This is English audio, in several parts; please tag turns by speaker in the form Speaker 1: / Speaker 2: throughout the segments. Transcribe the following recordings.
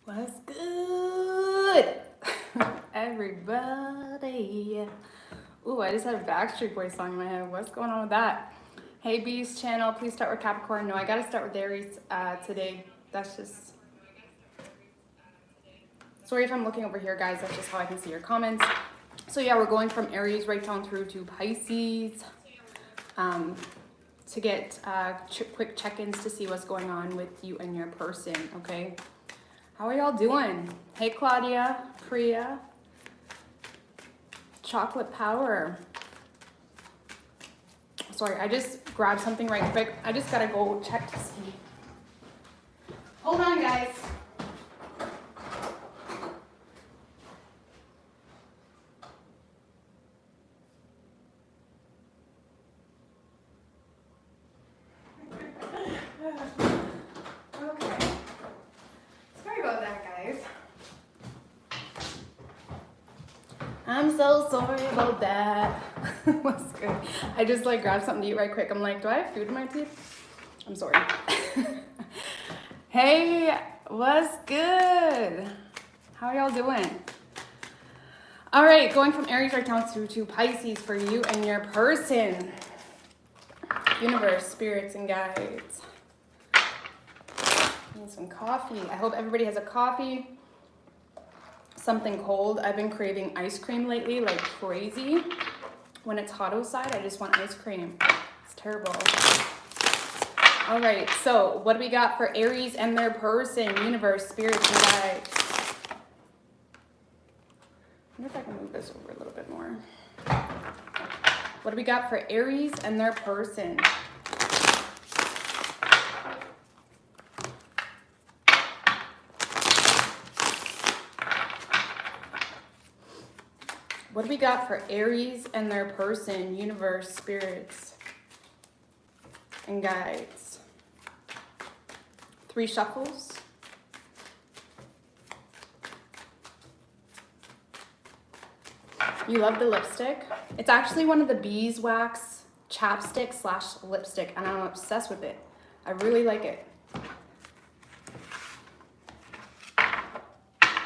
Speaker 1: What's good, everybody? Ooh, I just had a Backstreet Boys song in my head. What's going on with that? Hey, Beast channel, please start with Capricorn. No, I gotta start with Aries today. That's just... Sorry if I'm looking over here, guys. That's just how I can see your comments. So yeah, we're going from Aries right down through to Pisces to get quick check-ins to see what's going on with you and your person, okay? How are y'all doing? Hey, Claudia, Priya, Chocolate Power. Sorry, I just grabbed something right quick. I just gotta go check to see. Hold on, guys. Okay. Sorry about that, guys. I'm so sorry about that. What's good? I just like grabbed something to eat right quick. I'm like, do I have food in my teeth? I'm sorry. Hey, what's good? How are y'all doing? All right, going from Aries right down through to Pisces for you and your person. Universe, spirits, and guides. Need some coffee. I hope everybody has a coffee. Something cold. I've been craving ice cream lately like crazy. When it's hot outside, I just want ice cream. It's terrible. All right, so what do we got for Aries and their person? Universe, spirits, and guides. I wonder if I can move this over a little bit more. What do we got for Aries and their person? What do we got for Aries and their person? Universe, spirits, and guides. 3 shuffles. You love the lipstick. It's actually one of the beeswax chapstick / lipstick, and I'm obsessed with it. I really like it.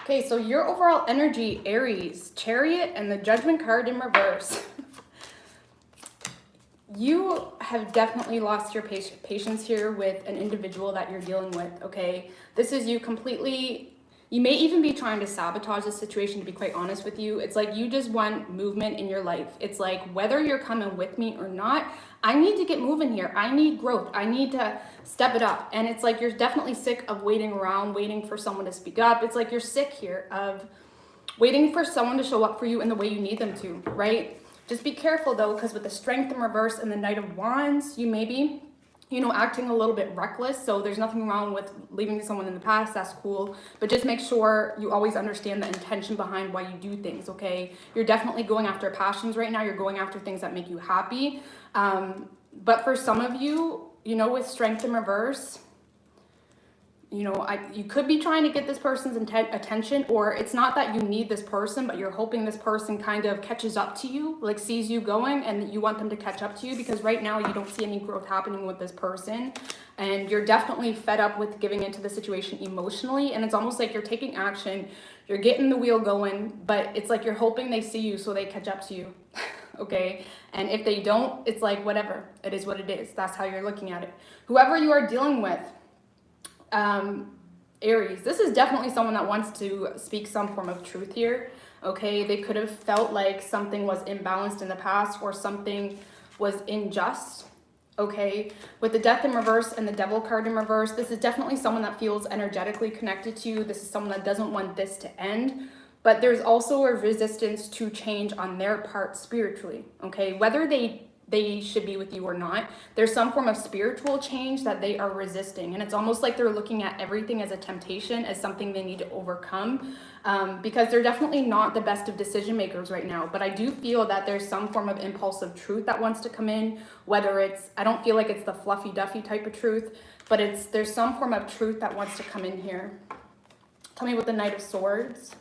Speaker 1: Okay, so your overall energy, Aries, Chariot, and the Judgment card in reverse. You have definitely lost your patience here with an individual that you're dealing with, okay? This is you completely... You may even be trying to sabotage the situation, to be quite honest with you. It's like you just want movement in your life. It's like, whether you're coming with me or not, I need to get moving here. I need growth. I need to step it up. And it's like you're definitely sick of waiting around, waiting for someone to speak up. It's like you're sick here of waiting for someone to show up for you in the way you need them to, right? Just be careful, though, because with the Strength in reverse and the Knight of Wands, you may be, acting a little bit reckless. So there's nothing wrong with leaving someone in the past. That's cool. But just make sure you always understand the intention behind why you do things, okay? You're definitely going after passions right now. You're going after things that make you happy. But for some of you, with Strength in reverse, you could be trying to get this person's attention, or it's not that you need this person, but you're hoping this person kind of catches up to you, like sees you going, and you want them to catch up to you, because right now you don't see any growth happening with this person, and you're definitely fed up with giving into the situation emotionally, and it's almost like you're taking action, you're getting the wheel going, but it's like you're hoping they see you so they catch up to you. Okay, and if they don't, it's like whatever, it is what it is. That's how you're looking at it. Whoever you are dealing with, Aries, this is definitely someone that wants to speak some form of truth here. Okay, they could have felt like something was imbalanced in the past, or something was unjust. Okay, with the Death in reverse and the Devil card in reverse, this is definitely someone that feels energetically connected to you. This is someone that doesn't want this to end, but there's also a resistance to change on their part spiritually. Okay, whether they should be with you or not, there's some form of spiritual change that they are resisting, and it's almost like they're looking at everything as a temptation, as something they need to overcome, because they're definitely not the best of decision makers right now. But I do feel that there's some form of impulsive truth that wants to come in, whether it's, I don't feel like it's the fluffy duffy type of truth, but there's some form of truth that wants to come in here. Tell me what the Knight of Swords,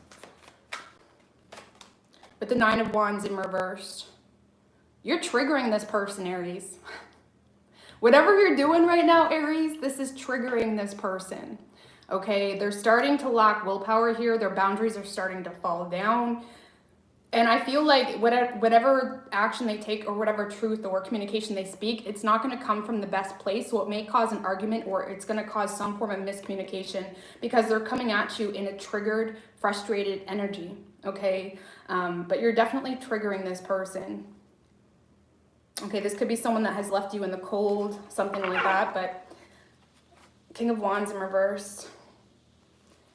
Speaker 1: with the Nine of Wands in reverse. You're triggering this person, Aries. Whatever you're doing right now, Aries, this is triggering this person. Okay, they're starting to lack willpower here. Their boundaries are starting to fall down. And I feel like whatever action they take or whatever truth or communication they speak, it's not going to come from the best place. So it may cause an argument, or it's going to cause some form of miscommunication because they're coming at you in a triggered, frustrated energy. Okay, but you're definitely triggering this person. Okay, this could be someone that has left you in the cold, something like that. But King of Wands in reverse.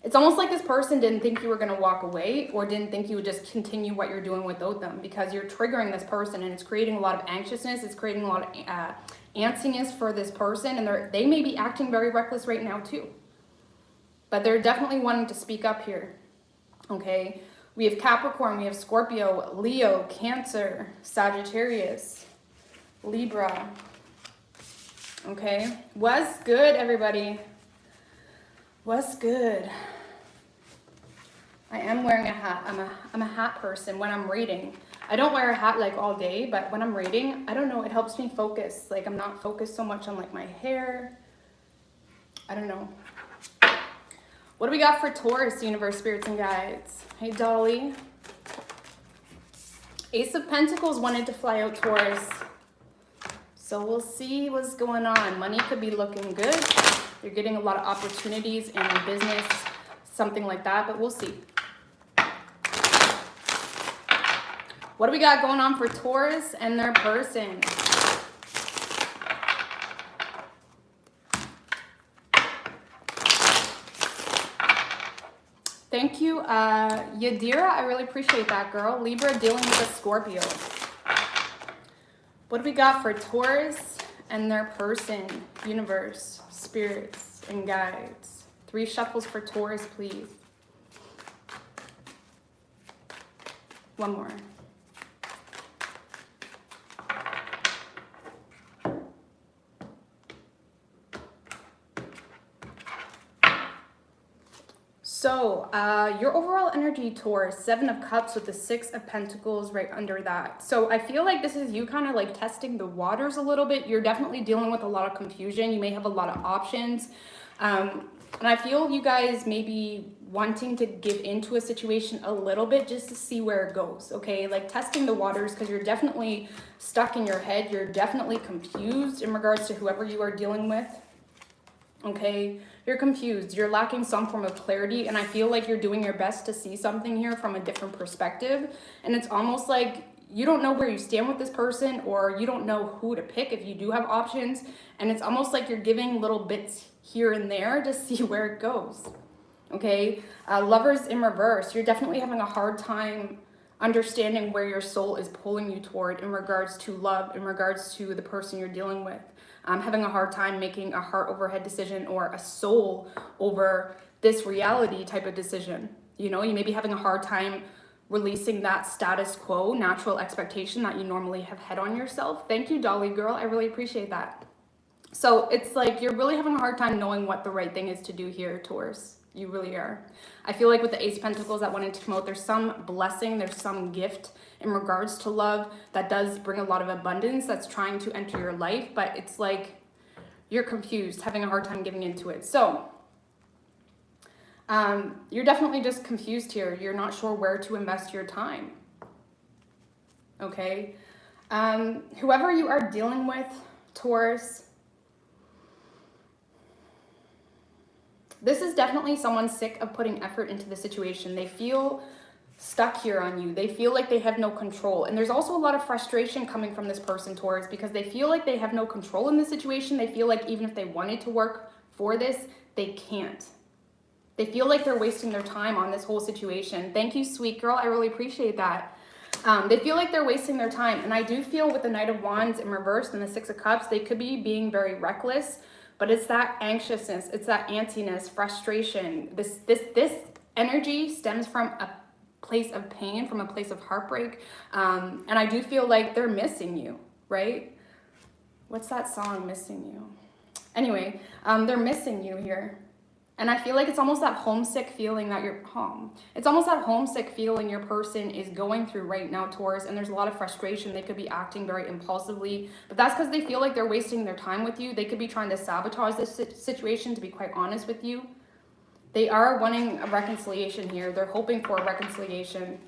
Speaker 1: It's almost like this person didn't think you were going to walk away, or didn't think you would just continue what you're doing without them, because you're triggering this person and it's creating a lot of anxiousness. It's creating a lot of antsiness for this person, and they may be acting very reckless right now too. But they're definitely wanting to speak up here. Okay, we have Capricorn, we have Scorpio, Leo, Cancer, Sagittarius, Libra. Okay, what's good, everybody? What's good? I am wearing a hat. I'm a hat person when I'm reading. I don't wear a hat like all day, but when I'm reading, I don't know, it helps me focus. Like, I'm not focused so much on like my hair. I don't know. What do we got for Taurus, universe, spirits, and guides? Hey, Dolly. Ace of Pentacles wanted to fly out Taurus. So we'll see what's going on. Money could be looking good. You're getting a lot of opportunities in your business, something like that, but we'll see. What do we got going on for Taurus and their person? Thank you, Yadira. I really appreciate that, girl. Libra dealing with a Scorpio. What do we got for Taurus and their person, universe, spirits, and guides? 3 shuffles for Taurus, please. 1 more. So your overall energy, Taurus, 7 of Cups with the 6 of Pentacles right under that. So I feel like this is you kind of like testing the waters a little bit. You're definitely dealing with a lot of confusion. You may have a lot of options. And I feel you guys may be wanting to give into a situation a little bit just to see where it goes, okay? Like testing the waters, because you're definitely stuck in your head. You're definitely confused in regards to whoever you are dealing with, okay? You're confused. You're lacking some form of clarity, and I feel like you're doing your best to see something here from a different perspective, and it's almost like you don't know where you stand with this person, or you don't know who to pick if you do have options, and it's almost like you're giving little bits here and there to see where it goes, okay? Lovers in reverse. You're definitely having a hard time understanding where your soul is pulling you toward in regards to love, in regards to the person you're dealing with. Having a hard time making a heart over head decision, or a soul over this reality type of decision. You know, you may be having a hard time releasing that status quo, natural expectation that you normally have had on yourself. Thank you, Dolly girl. I really appreciate that. So it's like you're really having a hard time knowing what the right thing is to do here, Taurus. You really are. I feel like with the Ace of Pentacles that wanted to come out, there's some blessing, there's some gift in regards to love that does bring a lot of abundance that's trying to enter your life, but it's like you're confused, having a hard time getting into it. So you're definitely just confused here. You're not sure where to invest your time, okay? Whoever you are dealing with, Taurus, this is definitely someone sick of putting effort into the situation. They feel stuck here on you. They feel like they have no control. And there's also a lot of frustration coming from this person, Taurus, because they feel like they have no control in the situation. They feel like even if they wanted to work for this, they can't. They feel like they're wasting their time on this whole situation. Thank you, sweet girl. I really appreciate that. They feel like they're wasting their time. And I do feel with the Knight of Wands in reverse and the 6 of Cups, they could be being very reckless. But it's that anxiousness, it's that antsiness, frustration. This energy stems from a place of pain, from a place of heartbreak. And I do feel like they're missing you, right? What's that song, Missing You? Anyway, they're missing you here. And I feel like it's almost that homesick feeling that you're home. It's almost that homesick feeling your person is going through right now, Taurus, and there's a lot of frustration. They could be acting very impulsively, but that's because they feel like they're wasting their time with you. They could be trying to sabotage this situation, to be quite honest with you. They are wanting a reconciliation here. They're hoping for a reconciliation.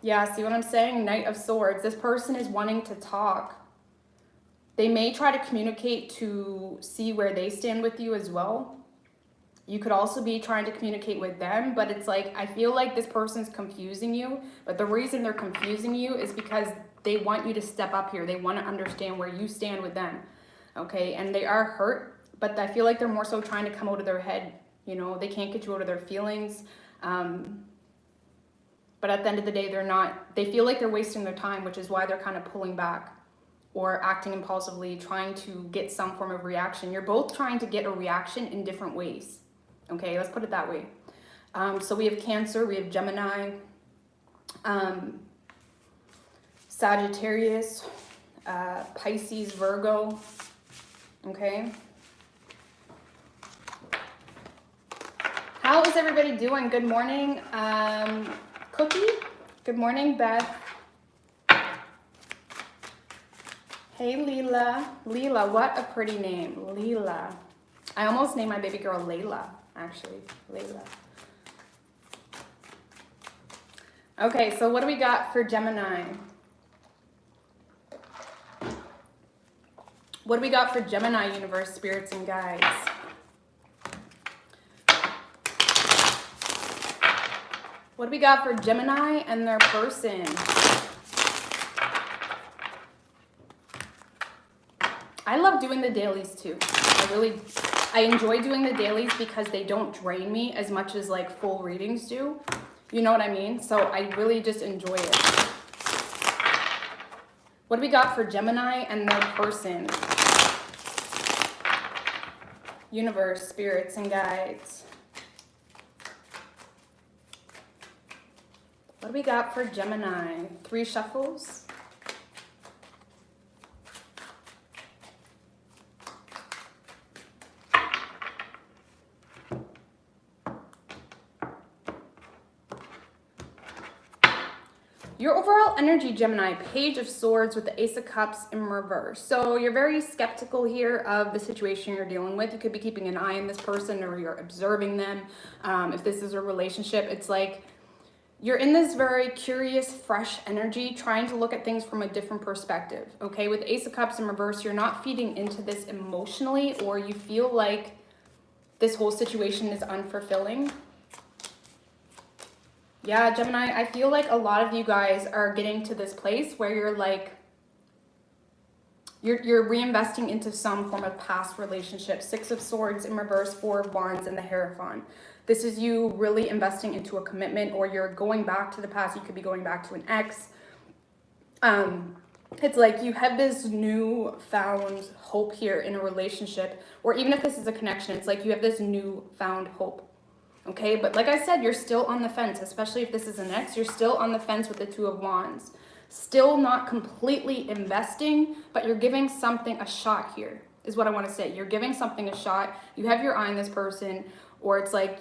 Speaker 1: Yeah, see what I'm saying? Knight of Swords. This person is wanting to talk. They may try to communicate to see where they stand with you as well. You could also be trying to communicate with them, but it's like, I feel like this person's confusing you, but the reason they're confusing you is because they want you to step up here. They want to understand where you stand with them, okay? And they are hurt, but I feel like they're more so trying to come out of their head. You know, they can't get you out of their feelings. But at the end of the day, they feel like they're wasting their time, which is why they're kind of pulling back or acting impulsively, trying to get some form of reaction. You're both trying to get a reaction in different ways. Okay, let's put it that way. So we have Cancer, we have Gemini, Sagittarius, Pisces, Virgo. Okay. How is everybody doing? Good morning, Cookie. Good morning, Beth. Hey, Leela. Leela, what a pretty name. Leela. I almost named my baby girl Layla, actually. Layla. Okay, so what do we got for Gemini? What do we got for Gemini, universe, spirits, and guides? What do we got for Gemini and their person? I love doing the dailies too. I enjoy doing the dailies because they don't drain me as much as like full readings do. You know what I mean? So I really just enjoy it. What do we got for Gemini and their person? Universe, spirits, and guides. What do we got for Gemini? 3 shuffles. Your overall energy, Gemini, Page of Swords with the Ace of Cups in reverse. So you're very skeptical here of the situation you're dealing with. You could be keeping an eye on this person, or you're observing them. If this is a relationship, it's like you're in this very curious, fresh energy, trying to look at things from a different perspective. Okay, with Ace of Cups in reverse, you're not feeding into this emotionally, or you feel like this whole situation is unfulfilling. Yeah, Gemini, I feel like a lot of you guys are getting to this place where you're like, you're reinvesting into some form of past relationship. 6 of Swords in reverse, 4 of Wands, and the Hierophant. This is you really investing into a commitment, or you're going back to the past. You could be going back to an ex. It's like you have this new found hope here in a relationship, or even if this is a connection, it's like you have this new found hope. Okay, but like I said, you're still on the fence, especially if this is an ex. You're still on the fence with the 2 of Wands. Still not completely investing, but you're giving something a shot here, is what I want to say. You're giving something a shot. You have your eye on this person, or it's like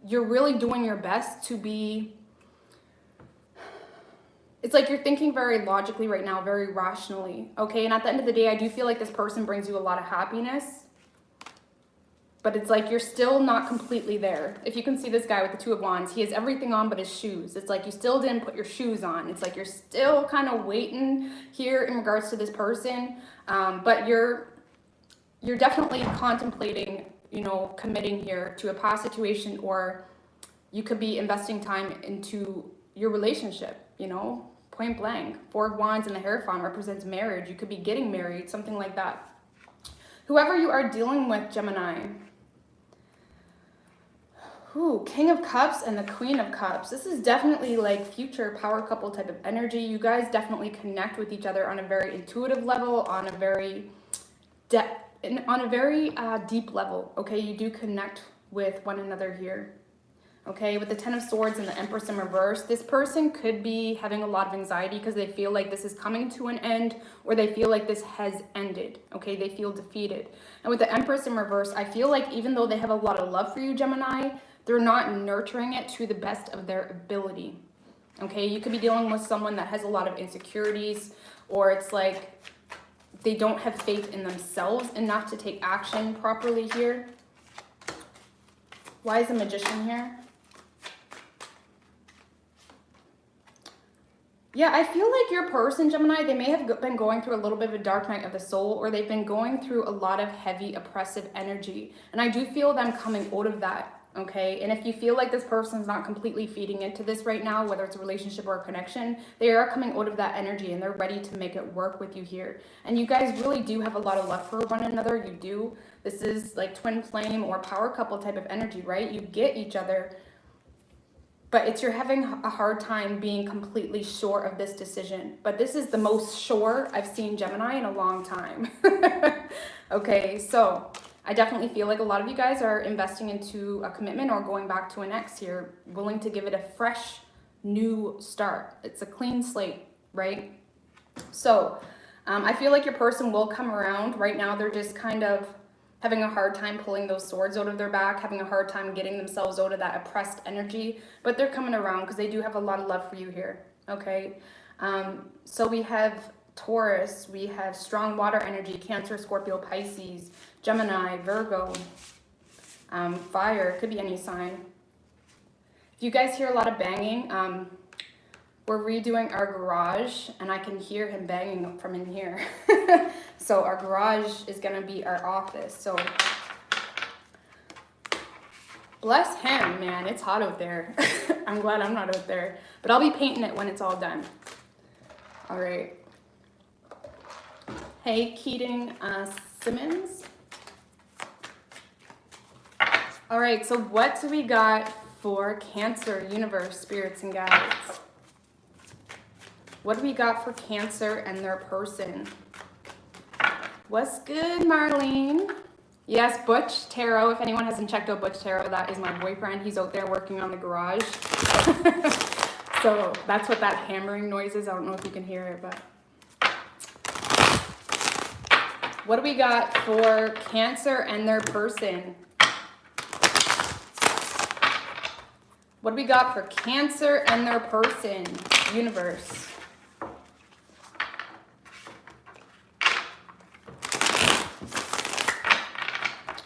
Speaker 1: you're really doing your best to be... It's like you're thinking very logically right now, very rationally. Okay, and at the end of the day, I do feel like this person brings you a lot of happiness. But it's like you're still not completely there. If you can see this guy with the 2 of Wands, he has everything on but his shoes. It's like you still didn't put your shoes on. It's like you're still kind of waiting here in regards to this person. But you're definitely contemplating, you know, committing here to a past situation, or you could be investing time into your relationship, you know, point blank. 4 of Wands and the Hierophant represents marriage. You could be getting married, something like that. Whoever you are dealing with, Gemini. Ooh, King of Cups and the Queen of Cups. This is definitely like future power couple type of energy. You guys definitely connect with each other on a very intuitive level, on a very deep level. Okay, you do connect with one another here. Okay, with the 10 of Swords and the Empress in reverse, this person could be having a lot of anxiety because they feel like this is coming to an end, or they feel like this has ended. Okay, they feel defeated. And with the Empress in reverse, I feel like even though they have a lot of love for you, Gemini, they're not nurturing it to the best of their ability. Okay, you could be dealing with someone that has a lot of insecurities, or it's like they don't have faith in themselves enough to take action properly here. Why is the Magician here? Yeah, I feel like your person, Gemini, they may have been going through a little bit of a dark night of the soul, or they've been going through a lot of heavy oppressive energy. And I do feel them coming out of that, okay? And if you feel like this person's not completely feeding into this right now, whether it's a relationship or a connection, they are coming out of that energy and they're ready to make it work with you here. And you guys really do have a lot of love for one another. You do. This is like twin flame or power couple type of energy, right? You get each other. But you're having a hard time being completely sure of this decision. But this is the most sure I've seen Gemini in a long time. Okay, so I definitely feel like a lot of you guys are investing into a commitment or going back to an ex here, willing to give it a fresh, new start. It's a clean slate, right? So I feel like your person will come around. Right now, they're just kind of having a hard time pulling those swords out of their back, having a hard time getting themselves out of that oppressed energy, but they're coming around because they do have a lot of love for you here, okay? So we have Taurus, we have strong water energy, Cancer, Scorpio, Pisces, Gemini, Virgo, fire, it could be any sign. If you guys hear a lot of banging, we're redoing our garage and I can hear him banging from in here. So our garage is gonna be our office. So bless him, man, it's hot out there. I'm glad I'm not out there, but I'll be painting it when it's all done. All right. Hey, Keating Simmons. All right, so what do we got for Cancer, universe, spirits, and guides? What do we got for Cancer and their person? What's good, Marlene? Yes, Butch Tarot. If anyone hasn't checked out Butch Tarot, that is my boyfriend. He's out there working on the garage. So that's what that hammering noise is. I don't know if you can hear it, but. What do we got for Cancer and their person? What do we got for Cancer and their person, universe?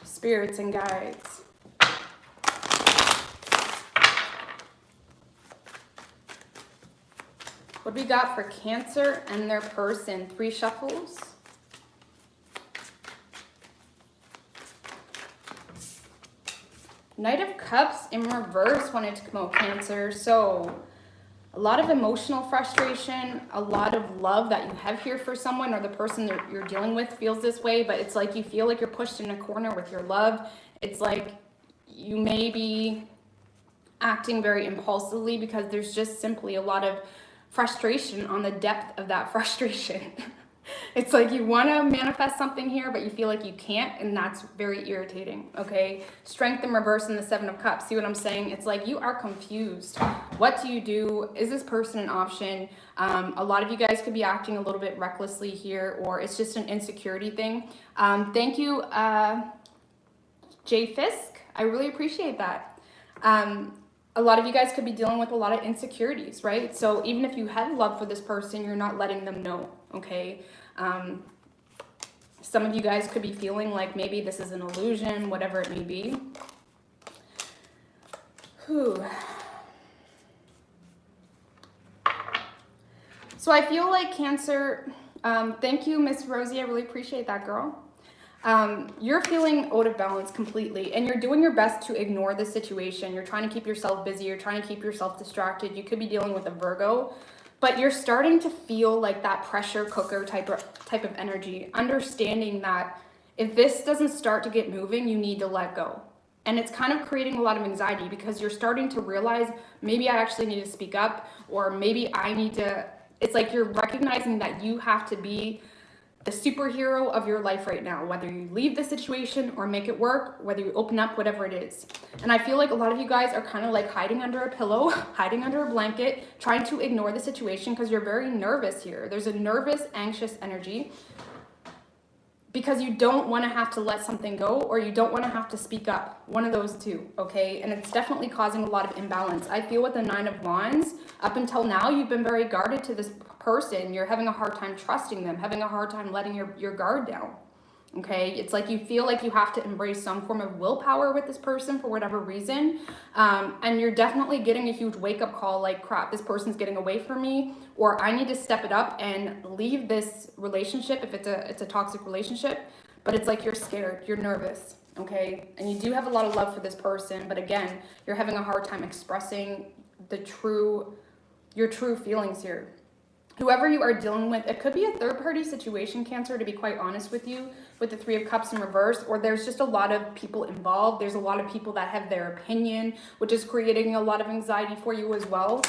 Speaker 1: Spirits and guides. What do we got for Cancer and their person? 3 shuffles. Knight of Cups in reverse wanted to come out, Cancer. So a lot of emotional frustration, a lot of love that you have here for someone, or the person that you're dealing with feels this way, but it's like you feel like you're pushed in a corner with your love. It's like you may be acting very impulsively because there's just simply a lot of frustration on the depth of that frustration. It's like you want to manifest something here, but you feel like you can't, and that's very irritating, okay? Strength in reverse in the 7 of Cups. See what I'm saying? It's like you are confused. What do you do? Is this person an option? A lot of you guys could be acting a little bit recklessly here, or it's just an insecurity thing. Thank you, Jay Fisk. I really appreciate that. A lot of you guys could be dealing with a lot of insecurities, right? So even if you have love for this person, you're not letting them know, okay? Some of you guys could be feeling like maybe this is an illusion, whatever it may be. Whew. So I feel like Cancer, thank you, Miss Rosie. I really appreciate that, girl. You're feeling out of balance completely, and you're doing your best to ignore the situation. You're trying to keep yourself busy. You're trying to keep yourself distracted. You could be dealing with a Virgo, but you're starting to feel like that pressure cooker type of energy, understanding that if this doesn't start to get moving, you need to let go. And it's kind of creating a lot of anxiety because you're starting to realize maybe I actually need to speak up, or maybe I need to, it's like you're recognizing that you have to be the superhero of your life right now, whether you leave the situation or make it work, whether you open up, whatever it is. And I feel like a lot of you guys are kind of like hiding under a pillow, hiding under a blanket, trying to ignore the situation because you're very nervous here. There's a nervous, anxious energy. because you don't want to have to let something go, or you don't want to have to speak up. One of those two, okay? And it's definitely causing a lot of imbalance. I feel with the 9 of Wands, up until now, you've been very guarded to this person. You're having a hard time trusting them, having a hard time letting your guard down. Okay, it's like you feel like you have to embrace some form of willpower with this person for whatever reason. And you're definitely getting a huge wake-up call like, crap, this person's getting away from me, or I need to step it up and leave this relationship if it's a toxic relationship. But it's like you're scared, you're nervous, okay? And you do have a lot of love for this person, but again, you're having a hard time expressing your true feelings here. Whoever you are dealing with, it could be a third-party situation, Cancer, to be quite honest with you, with the 3 of Cups in reverse, or there's just a lot of people involved. There's a lot of people that have their opinion, which is creating a lot of anxiety for you as well.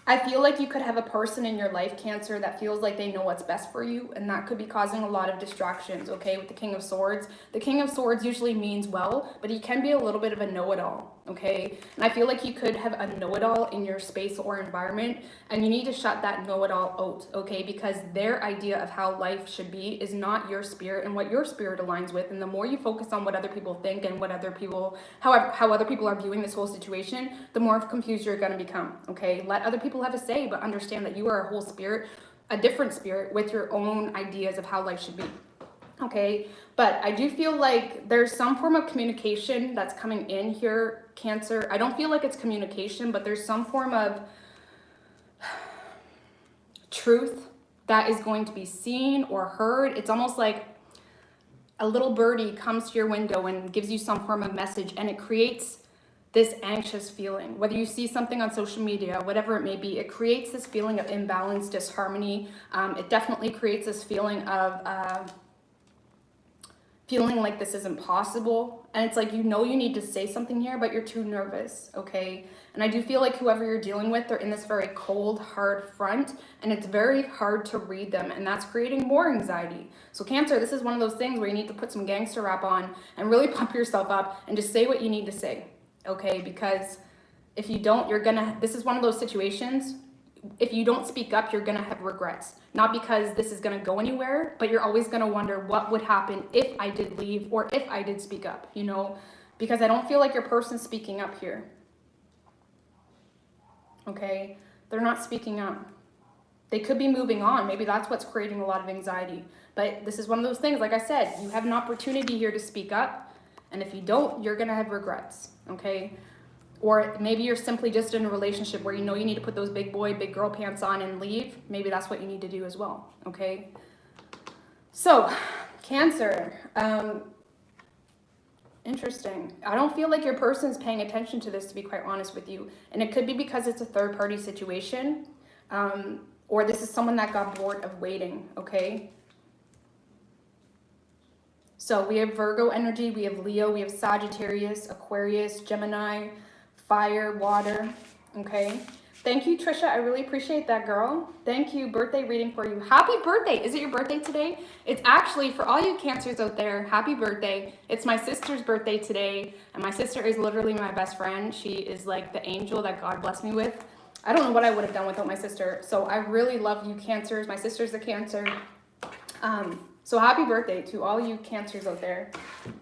Speaker 1: I feel like you could have a person in your life, Cancer, that feels like they know what's best for you, and that could be causing a lot of distractions, okay, with the King of Swords. The King of Swords usually means well, but he can be a little bit of a know-it-all, okay? And I feel like you could have a know-it-all in your space or environment, and you need to shut that know-it-all out, okay? Because their idea of how life should be is not your spirit and what your spirit aligns with. And the more you focus on what other people think and what other people, how other people are viewing this whole situation, the more confused you're going to become, okay? Let other people have a say, but understand that you are a whole spirit, a different spirit with your own ideas of how life should be. Okay, but I do feel like there's some form of communication that's coming in here, Cancer. I don't feel like it's communication, but there's some form of truth that is going to be seen or heard. It's almost like a little birdie comes to your window and gives you some form of message, and it creates this anxious feeling. Whether you see something on social media, whatever it may be, it creates this feeling of imbalance, disharmony. It definitely creates this feeling of feeling like this isn't possible. And it's like, you know, you need to say something here, but you're too nervous, okay? And I do feel like whoever you're dealing with, they're in this very cold, hard front, and it's very hard to read them, and that's creating more anxiety. So Cancer, this is one of those things where you need to put some gangster rap on and really pump yourself up and just say what you need to say, okay? Because if you don't, this is one of those situations, if you don't speak up, you're gonna have regrets. Not because this is gonna go anywhere, but you're always gonna wonder what would happen if I did leave or if I did speak up, you know? Because I don't feel like your person's speaking up here. Okay? They're not speaking up. They could be moving on. Maybe that's what's creating a lot of anxiety. But this is one of those things, like I said, you have an opportunity here to speak up, and if you don't, you're gonna have regrets, okay? Or maybe you're simply just in a relationship where you know you need to put those big boy, big girl pants on and leave. Maybe that's what you need to do as well, okay? So, Cancer, interesting. I don't feel like your person's paying attention to this, to be quite honest with you. And it could be because it's a third-party situation, or this is someone that got bored of waiting, okay? So we have Virgo energy, we have Leo, we have Sagittarius, Aquarius, Gemini, fire, water, okay? Thank you, Trisha. I really appreciate that, girl. Thank you. Birthday reading for you. Happy birthday. Is it your birthday today? It's actually, for all you Cancers out there, happy birthday. It's my sister's birthday today, and my sister is literally my best friend. She is like the angel that God blessed me with. I don't know what I would have done without my sister, so I really love you, Cancers. My sister's a Cancer. So happy birthday to all you Cancers out there.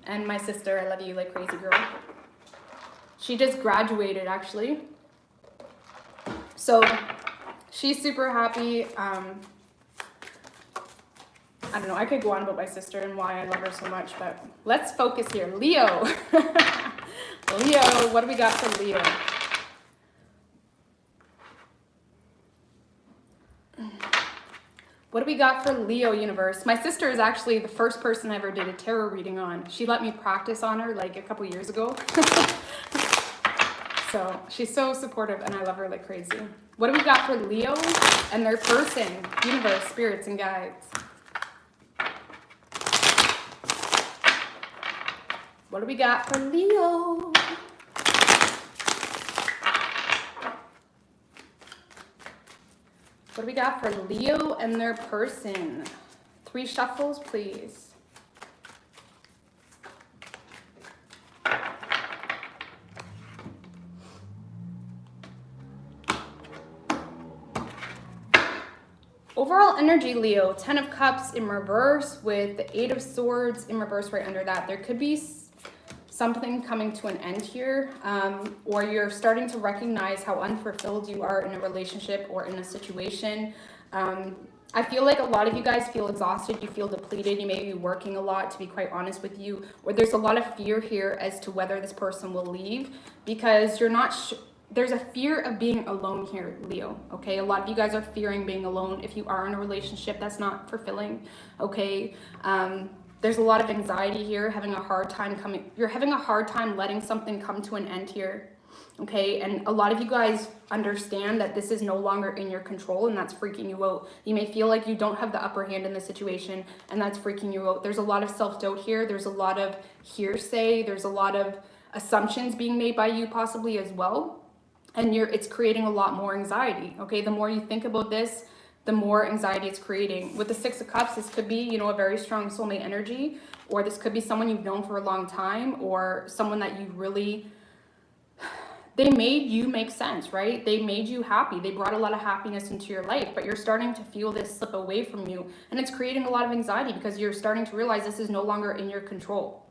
Speaker 1: And my sister, I love you like crazy, girl. She just graduated, actually. So she's super happy. I don't know, I could go on about my sister and why I love her so much, but let's focus here. Leo. Leo, what do we got for Leo? What do we got for Leo, universe? My sister is actually the first person I ever did a tarot reading on. She let me practice on her like a couple years ago. So she's so supportive, and I love her like crazy. What do we got for Leo and their person, universe, spirits, and guides? What do we got for Leo? What do we got for Leo and their person? 3 shuffles, please. overall energy, Leo, 10 of Cups in reverse with the 8 of Swords in reverse right under that. There could be something coming to an end here, or you're starting to recognize how unfulfilled you are in a relationship or in a situation. I feel like a lot of you guys feel exhausted, you feel depleted, you may be working a lot, to be quite honest with you, or there's a lot of fear here as to whether this person will leave, because you're not there's a fear of being alone here, Leo, okay? A lot of you guys are fearing being alone if you are in a relationship that's not fulfilling, okay? There's a lot of anxiety here, having a hard time you're having a hard time letting something come to an end here, okay? And a lot of you guys understand that this is no longer in your control, and that's freaking you out. You may feel like you don't have the upper hand in the situation, and that's freaking you out. There's a lot of self-doubt here. There's a lot of hearsay. There's a lot of assumptions being made by you possibly as well. And it's creating a lot more anxiety, okay? The more you think about this, the more anxiety it's creating. With the 6 of Cups, this could be, you know, a very strong soulmate energy, or this could be someone you've known for a long time, or someone that you really, they made you make sense, right? They made you happy. They brought a lot of happiness into your life, but you're starting to feel this slip away from you, and it's creating a lot of anxiety because you're starting to realize this is no longer in your control,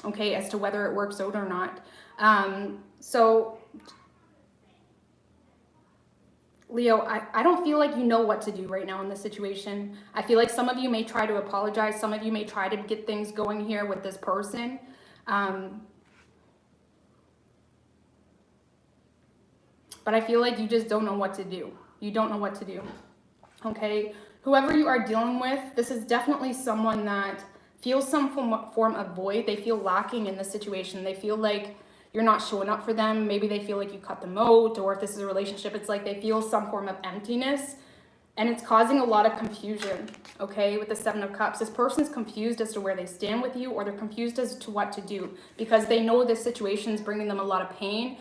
Speaker 1: okay, as to whether it works out or not. So Leo, I don't feel like you know what to do right now in this situation. I feel like some of you may try to apologize. Some of you may try to get things going here with this person. But I feel like you just don't know what to do. You don't know what to do, okay? Whoever you are dealing with, this is definitely someone that feels some form of void. They feel lacking in the situation. They feel like you're not showing up for them. Maybe they feel like you cut them out, or if this is a relationship, it's like they feel some form of emptiness, and it's causing a lot of confusion, okay? With the 7 of Cups, this person's confused as to where they stand with you, or they're confused as to what to do because they know this situation is bringing them a lot of pain.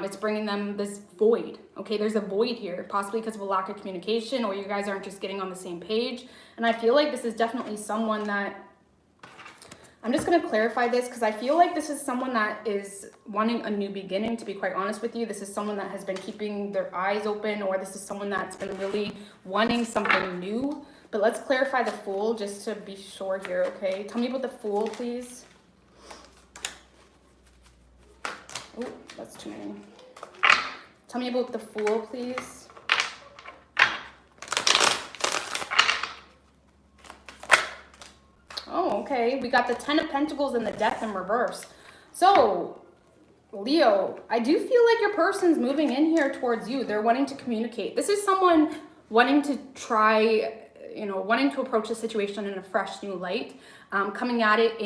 Speaker 1: It's bringing them this void, okay? There's a void here, possibly because of a lack of communication, or you guys aren't just getting on the same page. And I feel like this is definitely someone that, I'm just going to clarify this because I feel like this is someone that is wanting a new beginning, to be quite honest with you. This is someone that has been keeping their eyes open, or this is someone that's been really wanting something new. But let's clarify the Fool just to be sure here, okay? Tell me about the Fool, please. Oh, that's too many. Tell me about the Fool, please. Oh, okay. We got the 10 of Pentacles and the Death in reverse. So, Leo, I do feel like your person's moving in here towards you. They're wanting to communicate. This is someone wanting to try, you know, wanting to approach the situation in a fresh new light, coming at it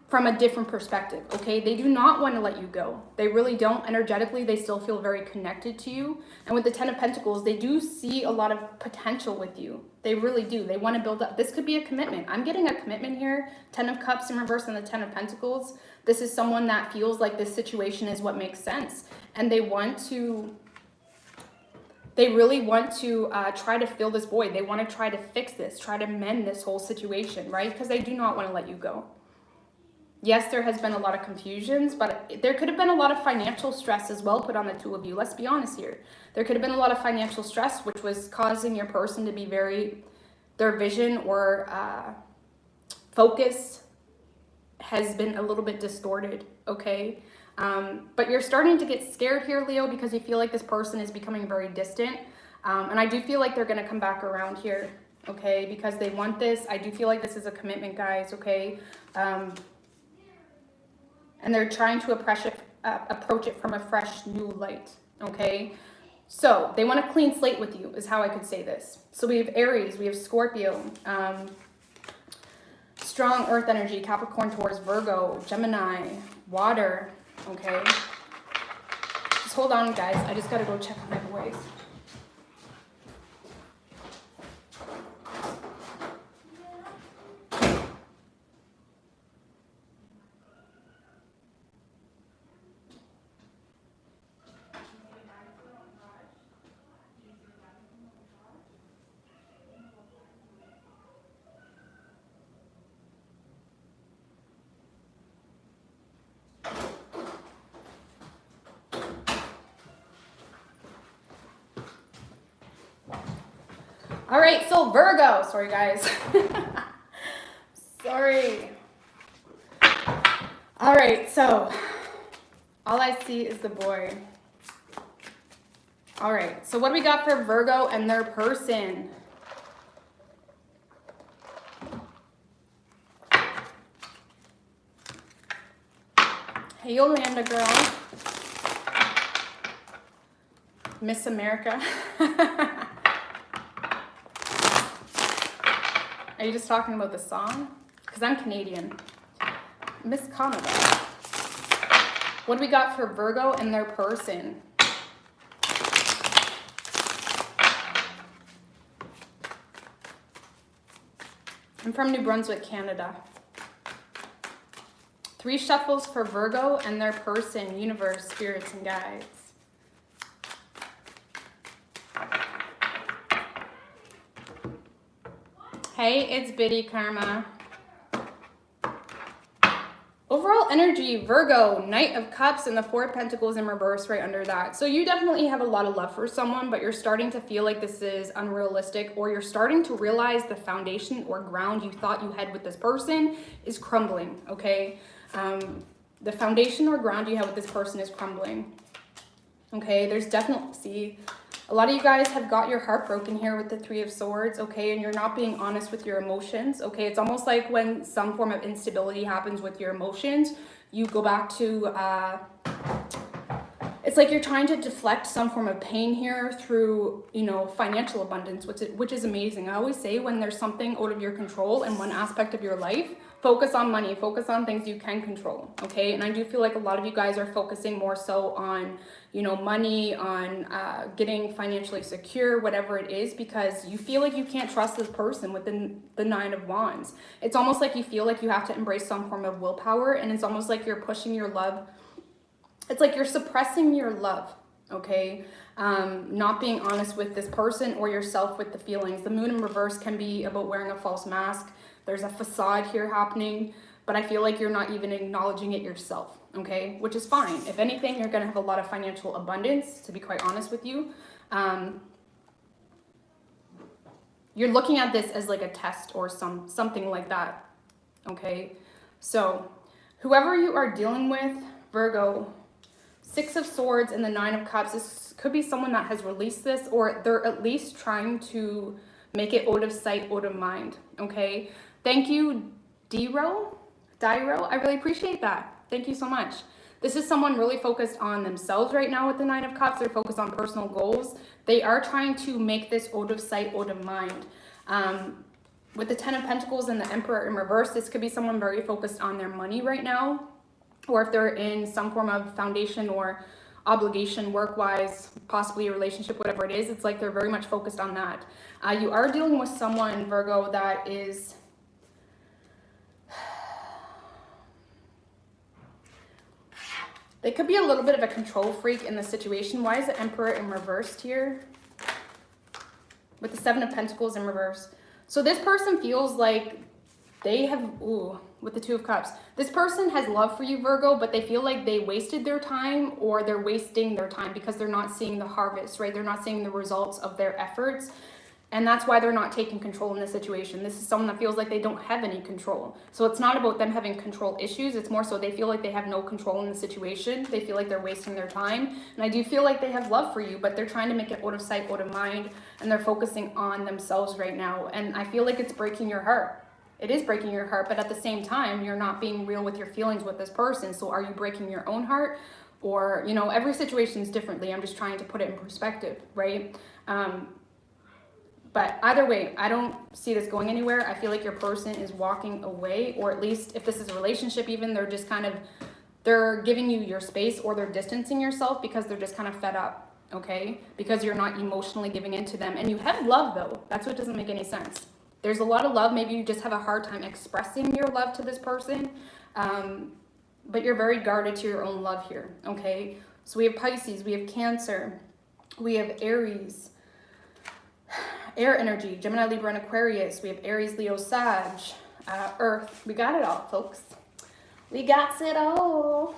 Speaker 1: from a different perspective, okay? They do not want to let you go. They really don't. Energetically, they still feel very connected to you. And with the 10 of Pentacles, they do see a lot of potential with you. They really do. They want to build up. This could be a commitment. I'm getting a commitment here. 10 of Cups in reverse and the 10 of Pentacles. This is someone that feels like this situation is what makes sense. And they really want to try to fill this void. They want to try to fix this, try to mend this whole situation, right? Because they do not want to let you go. Yes, there has been a lot of confusions, but there could have been a lot of financial stress as well put on the two of you. Let's be honest here. There could have been a lot of financial stress, which was causing your person to be their vision or focus has been a little bit distorted, okay? But you're starting to get scared here, Leo, because you feel like this person is becoming very distant. And I do feel like they're going to come back around here, okay? Because they want this. I do feel like this is a commitment, guys, okay? And they're trying to approach it from a fresh new light, okay? So they want a clean slate with you is how I could say this. So we have Aries, we have Scorpio, strong earth energy, Capricorn, Taurus, Virgo, Gemini, water, okay? Just hold on, guys. I just got to go check on my boys. All right, so Virgo. Sorry, guys. Sorry. All right, so all I see is the boy. All right, so what do we got for Virgo and their person? Hey, Yolanda, girl. Miss America. Are you just talking about the song? Because I'm Canadian. Miss Canada. What do we got for Virgo and their person? I'm from New Brunswick, Canada. 3 shuffles for Virgo and their person, universe, spirits, and guides. Hey, it's Biddy Karma. Overall energy, Virgo, Knight of Cups and the 4 of Pentacles in reverse right under that. So you definitely have a lot of love for someone, but you're starting to feel like this is unrealistic, or you're starting to realize the foundation or ground you thought you had with this person is crumbling, okay? The foundation or ground you have with this person is crumbling, okay? There's definitely, see, a lot of you guys have got your heart broken here with the 3 of Swords, okay? And you're not being honest with your emotions, okay? It's almost like when some form of instability happens with your emotions, you go back to, it's like you're trying to deflect some form of pain here through, you know, financial abundance, which is amazing. I always say when there's something out of your control in one aspect of your life, focus on money, focus on things you can control, okay? And I do feel like a lot of you guys are focusing more so on, you know, money, on getting financially secure, whatever it is, because you feel like you can't trust this person with the 9 of Wands. It's almost like you feel like you have to embrace some form of willpower, and it's almost like you're pushing your love. It's like you're suppressing your love, okay? Not being honest with this person or yourself with the feelings. The Moon in reverse can be about wearing a false mask. There's a facade here happening, but I feel like you're not even acknowledging it yourself, okay? Which is fine. If anything, you're gonna have a lot of financial abundance, to be quite honest with you. You're looking at this as like a test or something like that, okay? So whoever you are dealing with, Virgo, 6 of Swords and the 9 of Cups, this could be someone that has released this, or they're at least trying to make it out of sight, out of mind, okay? Thank you, Diro. I really appreciate that. Thank you so much. This is someone really focused on themselves right now with the 9 of Cups. They're focused on personal goals. They are trying to make this out of sight, out of mind. With the 10 of Pentacles and the Emperor in reverse, this could be someone very focused on their money right now, or if they're in some form of foundation or obligation work-wise, possibly a relationship, whatever it is, it's like they're very much focused on that. You are dealing with someone, Virgo, that is... They could be a little bit of a control freak in the situation. Why is the Emperor in reversed here? With the 7 of Pentacles in reverse. So this person feels like they have... Ooh, with the 2 of Cups. This person has love for you, Virgo, but they feel like they wasted their time, or they're wasting their time because they're not seeing the harvest, right? They're not seeing the results of their efforts. And that's why they're not taking control in this situation. This is someone that feels like they don't have any control. So it's not about them having control issues. It's more so they feel like they have no control in the situation. They feel like they're wasting their time. And I do feel like they have love for you, but they're trying to make it out of sight, out of mind. And they're focusing on themselves right now. And I feel like it's breaking your heart. It is breaking your heart, but at the same time, you're not being real with your feelings with this person. So are you breaking your own heart? Or, you know, every situation is differently. I'm just trying to put it in perspective, right? But either way, I don't see this going anywhere. I feel like your person is walking away, or at least if this is a relationship even, they're just kind of, they're giving you your space, or they're distancing yourself because they're just kind of fed up, okay? Because you're not emotionally giving in to them. And you have love though. That's what doesn't make any sense. There's a lot of love. Maybe you just have a hard time expressing your love to this person. But you're very guarded to your own love here, okay? So we have Pisces, we have Cancer, we have Aries, air energy, Gemini, Libra, and Aquarius. We have Aries, Leo, Sag, Earth. We got it all, folks. We got it all.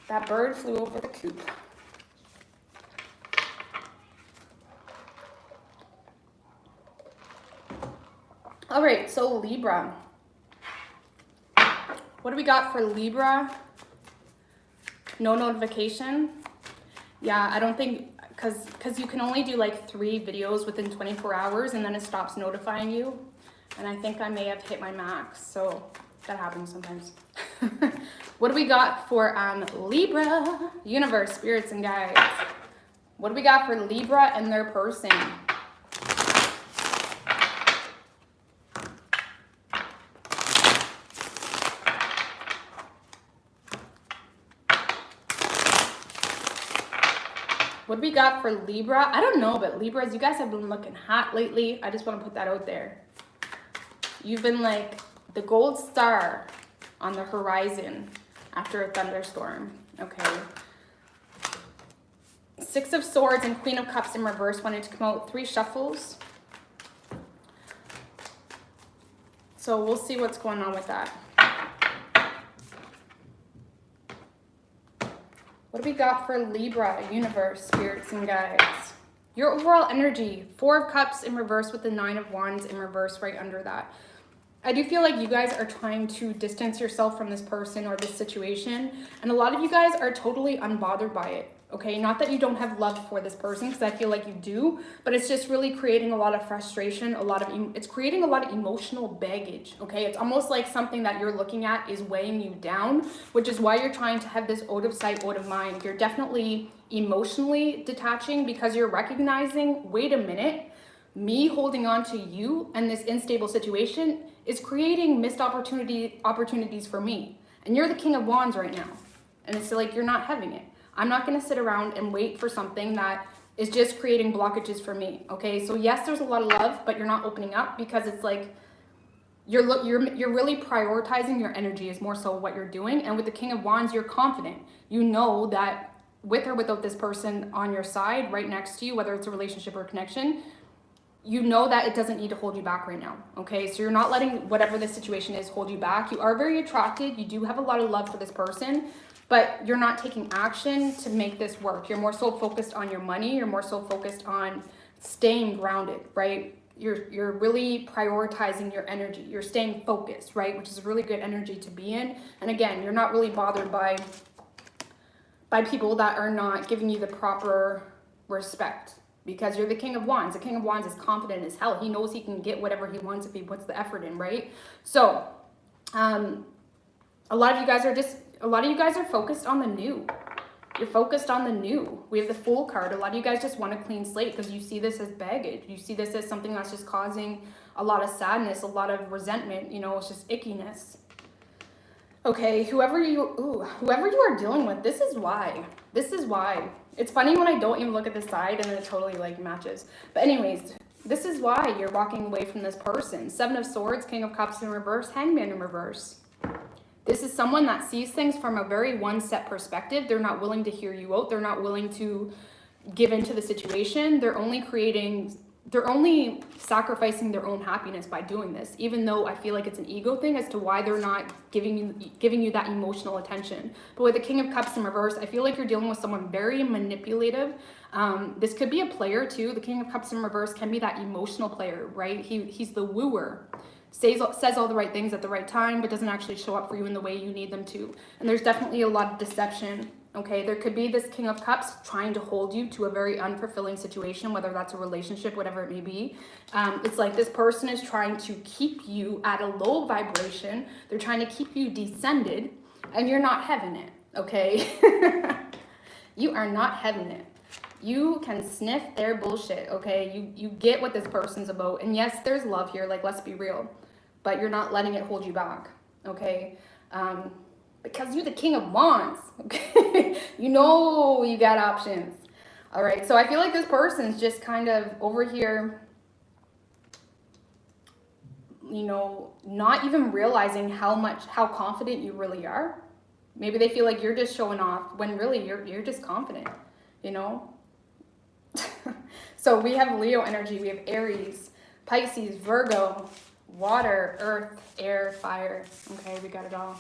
Speaker 1: That bird flew over the coop. All right, so Libra. What do we got for Libra? No notification. Yeah, I don't think, because you can only do like 3 videos within 24 hours and then it stops notifying you. And I think I may have hit my max, so that happens sometimes. What do we got for Libra? Universe, spirits, and guides. What do we got for Libra and their person? What do we got for Libra? I don't know, but Libras, you guys have been looking hot lately. I just want to put that out there. You've been like the gold star on the horizon after a thunderstorm. Okay. 6 of Swords and Queen of Cups in reverse wanted to come out. 3 shuffles. So we'll see what's going on with that. What do we got for Libra, universe, spirits, and guides? Your overall energy, 4 of Cups in reverse with the 9 of Wands in reverse right under that. I do feel like you guys are trying to distance yourself from this person or this situation. And a lot of you guys are totally unbothered by it. Okay, not that you don't have love for this person, because I feel like you do, but it's just really creating a lot of frustration, it's creating a lot of emotional baggage. Okay, it's almost like something that you're looking at is weighing you down, which is why you're trying to have this out of sight, out of mind. You're definitely emotionally detaching because you're recognizing, wait a minute, me holding on to you and this unstable situation is creating missed opportunities for me. And you're the King of Wands right now. And it's like, you're not having it. I'm not going to sit around and wait for something that is just creating blockages for me. Okay, so yes, there's a lot of love, but you're not opening up because it's like you're really prioritizing your energy is more so what you're doing. And with the King of Wands, you're confident. You know that with or without this person on your side, right next to you, whether it's a relationship or a connection, you know that it doesn't need to hold you back right now. Okay, so you're not letting whatever the situation is hold you back. You are very attracted. You do have a lot of love for this person, but you're not taking action to make this work. You're more so focused on your money. You're more so focused on staying grounded, right? You're really prioritizing your energy. You're staying focused, right? Which is a really good energy to be in. And again, you're not really bothered by people that are not giving you the proper respect because you're the King of Wands. The King of Wands is confident as hell. He knows he can get whatever he wants if he puts the effort in, right? So, a lot of you guys are focused on the new. You're focused on the new. We have the Fool card. A lot of you guys just want a clean slate because you see this as baggage. You see this as something that's just causing a lot of sadness, a lot of resentment. You know, it's just ickiness. Okay, whoever you are dealing with, this is why. This is why. It's funny when I don't even look at the side and it totally like matches. But anyways, this is why you're walking away from this person. 7 of Swords, King of Cups in reverse, Hangman in reverse. This is someone that sees things from a very one-set perspective. They're not willing to hear you out. They're not willing to give into the situation. They're only sacrificing their own happiness by doing this, even though I feel like it's an ego thing as to why they're not giving you that emotional attention. But with the King of Cups in reverse, I feel like you're dealing with someone very manipulative. This could be a player too. The King of Cups in reverse can be that emotional player, right? He's the wooer. Says all the right things at the right time, but doesn't actually show up for you in the way you need them to. And there's definitely a lot of deception. Okay, there could be this King of Cups trying to hold you to a very unfulfilling situation, whether that's a relationship, whatever it may be. It's like this person is trying to keep you at a low vibration. They're trying to keep you descended, and you're not having it, okay? You are not having it. You can sniff their bullshit, okay? You get what this person's about. And yes, there's love here, like, let's be real. But you're not letting it hold you back, okay? Because you're the King of Wands, okay? You know you got options. All right, so I feel like this person's just kind of over here, you know, not even realizing how confident you really are. Maybe they feel like you're just showing off when really you're just confident, you know? So we have Leo energy, we have Aries, Pisces, Virgo, water, earth, air, fire. Okay, we got it all.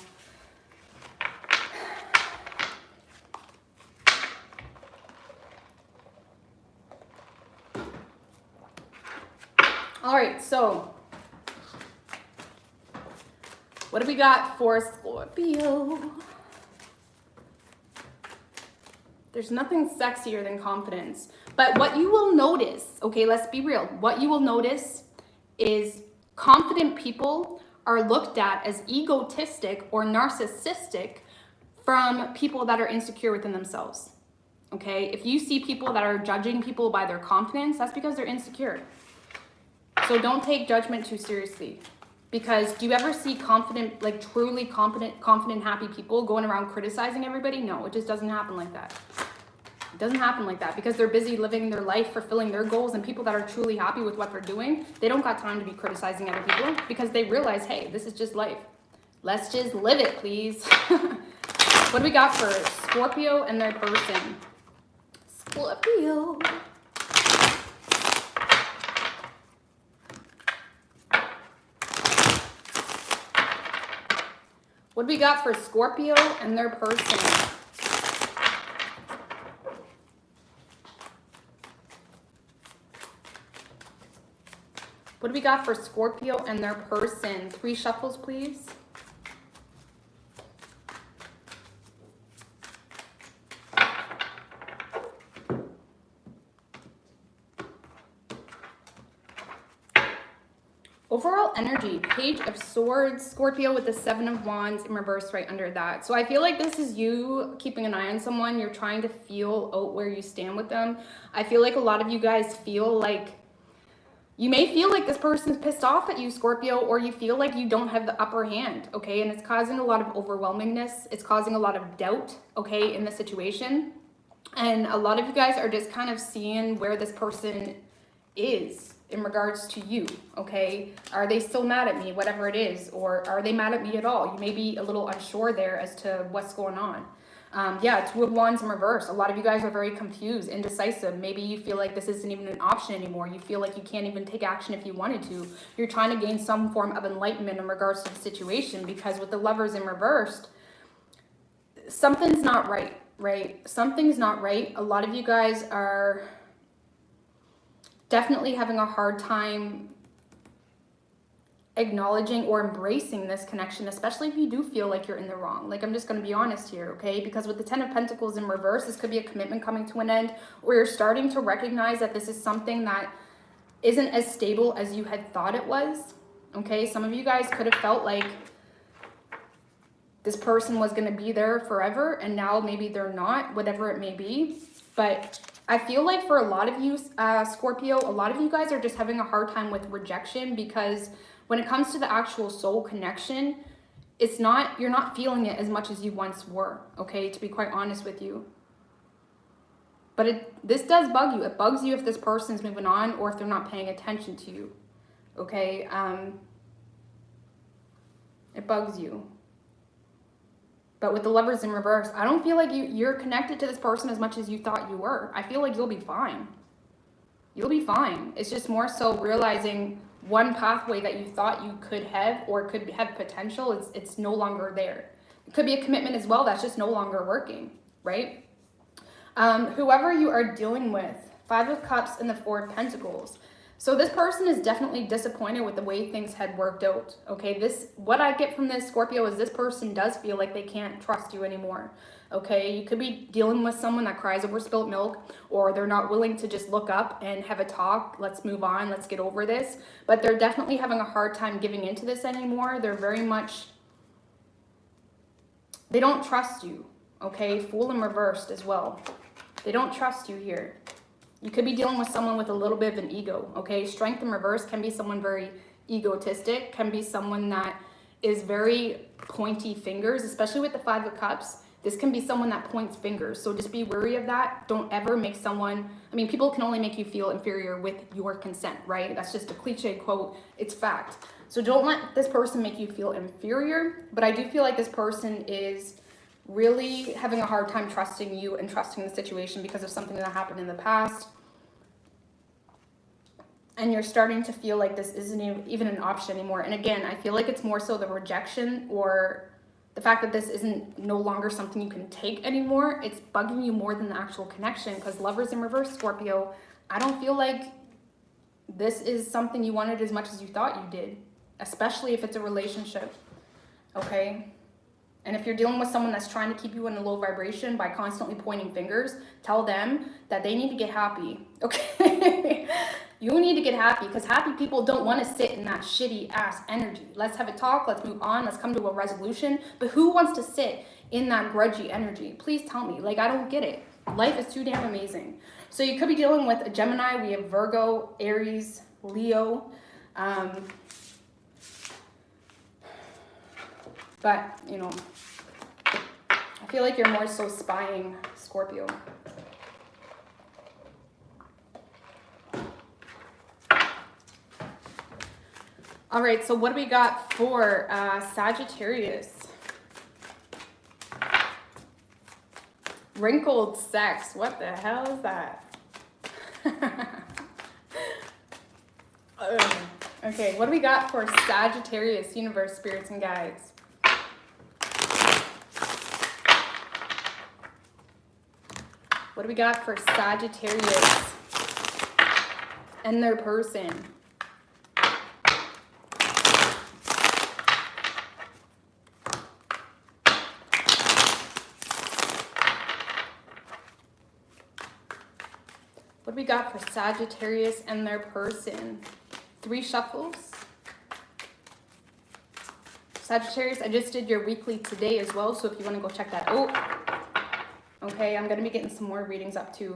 Speaker 1: All right, so What do we got for Scorpio? There's nothing sexier than confidence. But what you will notice, okay, let's be real. What you will notice is confident people are looked at as egotistic or narcissistic from people that are insecure within themselves. Okay, if you see people that are judging people by their confidence, that's because they're insecure. So don't take judgment too seriously. Because do you ever see confident, like truly confident, happy people going around criticizing everybody? No, it just doesn't happen like that. It doesn't happen like that because they're busy living their life, fulfilling their goals, and people that are truly happy with what they're doing, they don't got time to be criticizing other people because they realize, hey, this is just life. Let's just live it, please. What do we got for Scorpio and their person? Scorpio. What do we got for Scorpio and their person? What do we got for Scorpio and their person? 3 shuffles, please. Overall energy, Page of Swords, Scorpio with the 7 of Wands in reverse right under that. So I feel like this is you keeping an eye on someone. You're trying to feel out where you stand with them. I feel like a lot of you guys feel like, you may feel like this person's pissed off at you, Scorpio, or you feel like you don't have the upper hand, okay? And it's causing a lot of overwhelmingness. It's causing a lot of doubt, okay, in the situation. And a lot of you guys are just kind of seeing where this person is in regards to you, okay? Are they still mad at me, whatever it is, or are they mad at me at all? You may be a little unsure there as to what's going on. Yeah, 2 of Wands in reverse. A lot of you guys are very confused, indecisive. Maybe you feel like this isn't even an option anymore. You feel like you can't even take action if you wanted to. You're trying to gain some form of enlightenment in regards to the situation because with the Lovers in reversed, something's not right, right? Something's not right. A lot of you guys are definitely having a hard time acknowledging or embracing this connection, especially if you do feel like you're in the wrong. Like, I'm just going to be honest here, okay? Because with the 10 of Pentacles in reverse, this could be a commitment coming to an end, or you're starting to recognize that this is something that isn't as stable as you had thought it was, okay? Some of you guys could have felt like this person was going to be there forever, and now maybe they're not, whatever it may be. But I feel like for a lot of you, Scorpio, a lot of you guys are just having a hard time with rejection because when it comes to the actual soul connection, it's not, you're not feeling it as much as you once were, okay, to be quite honest with you. But this does bug you. It bugs you if this person's moving on or if they're not paying attention to you, okay? It bugs you. But with the Lovers in reverse, I don't feel like you're connected to this person as much as you thought you were. I feel like you'll be fine. You'll be fine. It's just more so realizing one pathway that you thought you could have or could have potential, it's no longer there. It could be a commitment as well that's just no longer working, right? Whoever you are dealing with, 5 of Cups and the 4 of Pentacles. So this person is definitely disappointed with the way things had worked out, okay? What I get from this, Scorpio, is this person does feel like they can't trust you anymore, okay? You could be dealing with someone that cries over spilt milk, or they're not willing to just look up and have a talk. Let's move on. Let's get over this. But they're definitely having a hard time giving into this anymore. They're very much, they don't trust you, okay? Fool in reversed as well. They don't trust you here. You could be dealing with someone with a little bit of an ego, okay? Strength in reverse can be someone very egotistic, can be someone that is very pointy fingers, especially with the 5 of Cups. This can be someone that points fingers, so just be wary of that. Don't ever make someone, I mean, people can only make you feel inferior with your consent, right? That's just a cliche quote. It's fact. So don't let this person make you feel inferior, but I do feel like this person is really having a hard time trusting you and trusting the situation because of something that happened in the past. And you're starting to feel like this isn't even an option anymore. And again, I feel like it's more so the rejection or the fact that this isn't no longer something you can take anymore. It's bugging you more than the actual connection because Lovers in reverse, Scorpio, I don't feel like this is something you wanted as much as you thought you did, especially if it's a relationship. okay? And if you're dealing with someone that's trying to keep you in a low vibration by constantly pointing fingers, tell them that they need to get happy, okay? You need to get happy, because happy people don't want to sit in that shitty ass energy. Let's have a talk, let's move on, let's come to a resolution. But who wants to sit in that grudgy energy? Please tell me. Like, I don't get it. Life is too damn amazing. So you could be dealing with a Gemini. We have Virgo, Aries, Leo. But, you know, I feel like you're more so spying Scorpio. All right, so what do we got for Sagittarius? Wrinkled sex. What the hell is that? Okay, what do we got for Sagittarius, universe, spirits, and guides? What do we got for Sagittarius and their person? What do we got for Sagittarius and their person? 3 shuffles. Sagittarius, I just did your weekly today as well, so if you want to go check that out. Okay, I'm gonna be getting some more readings up too.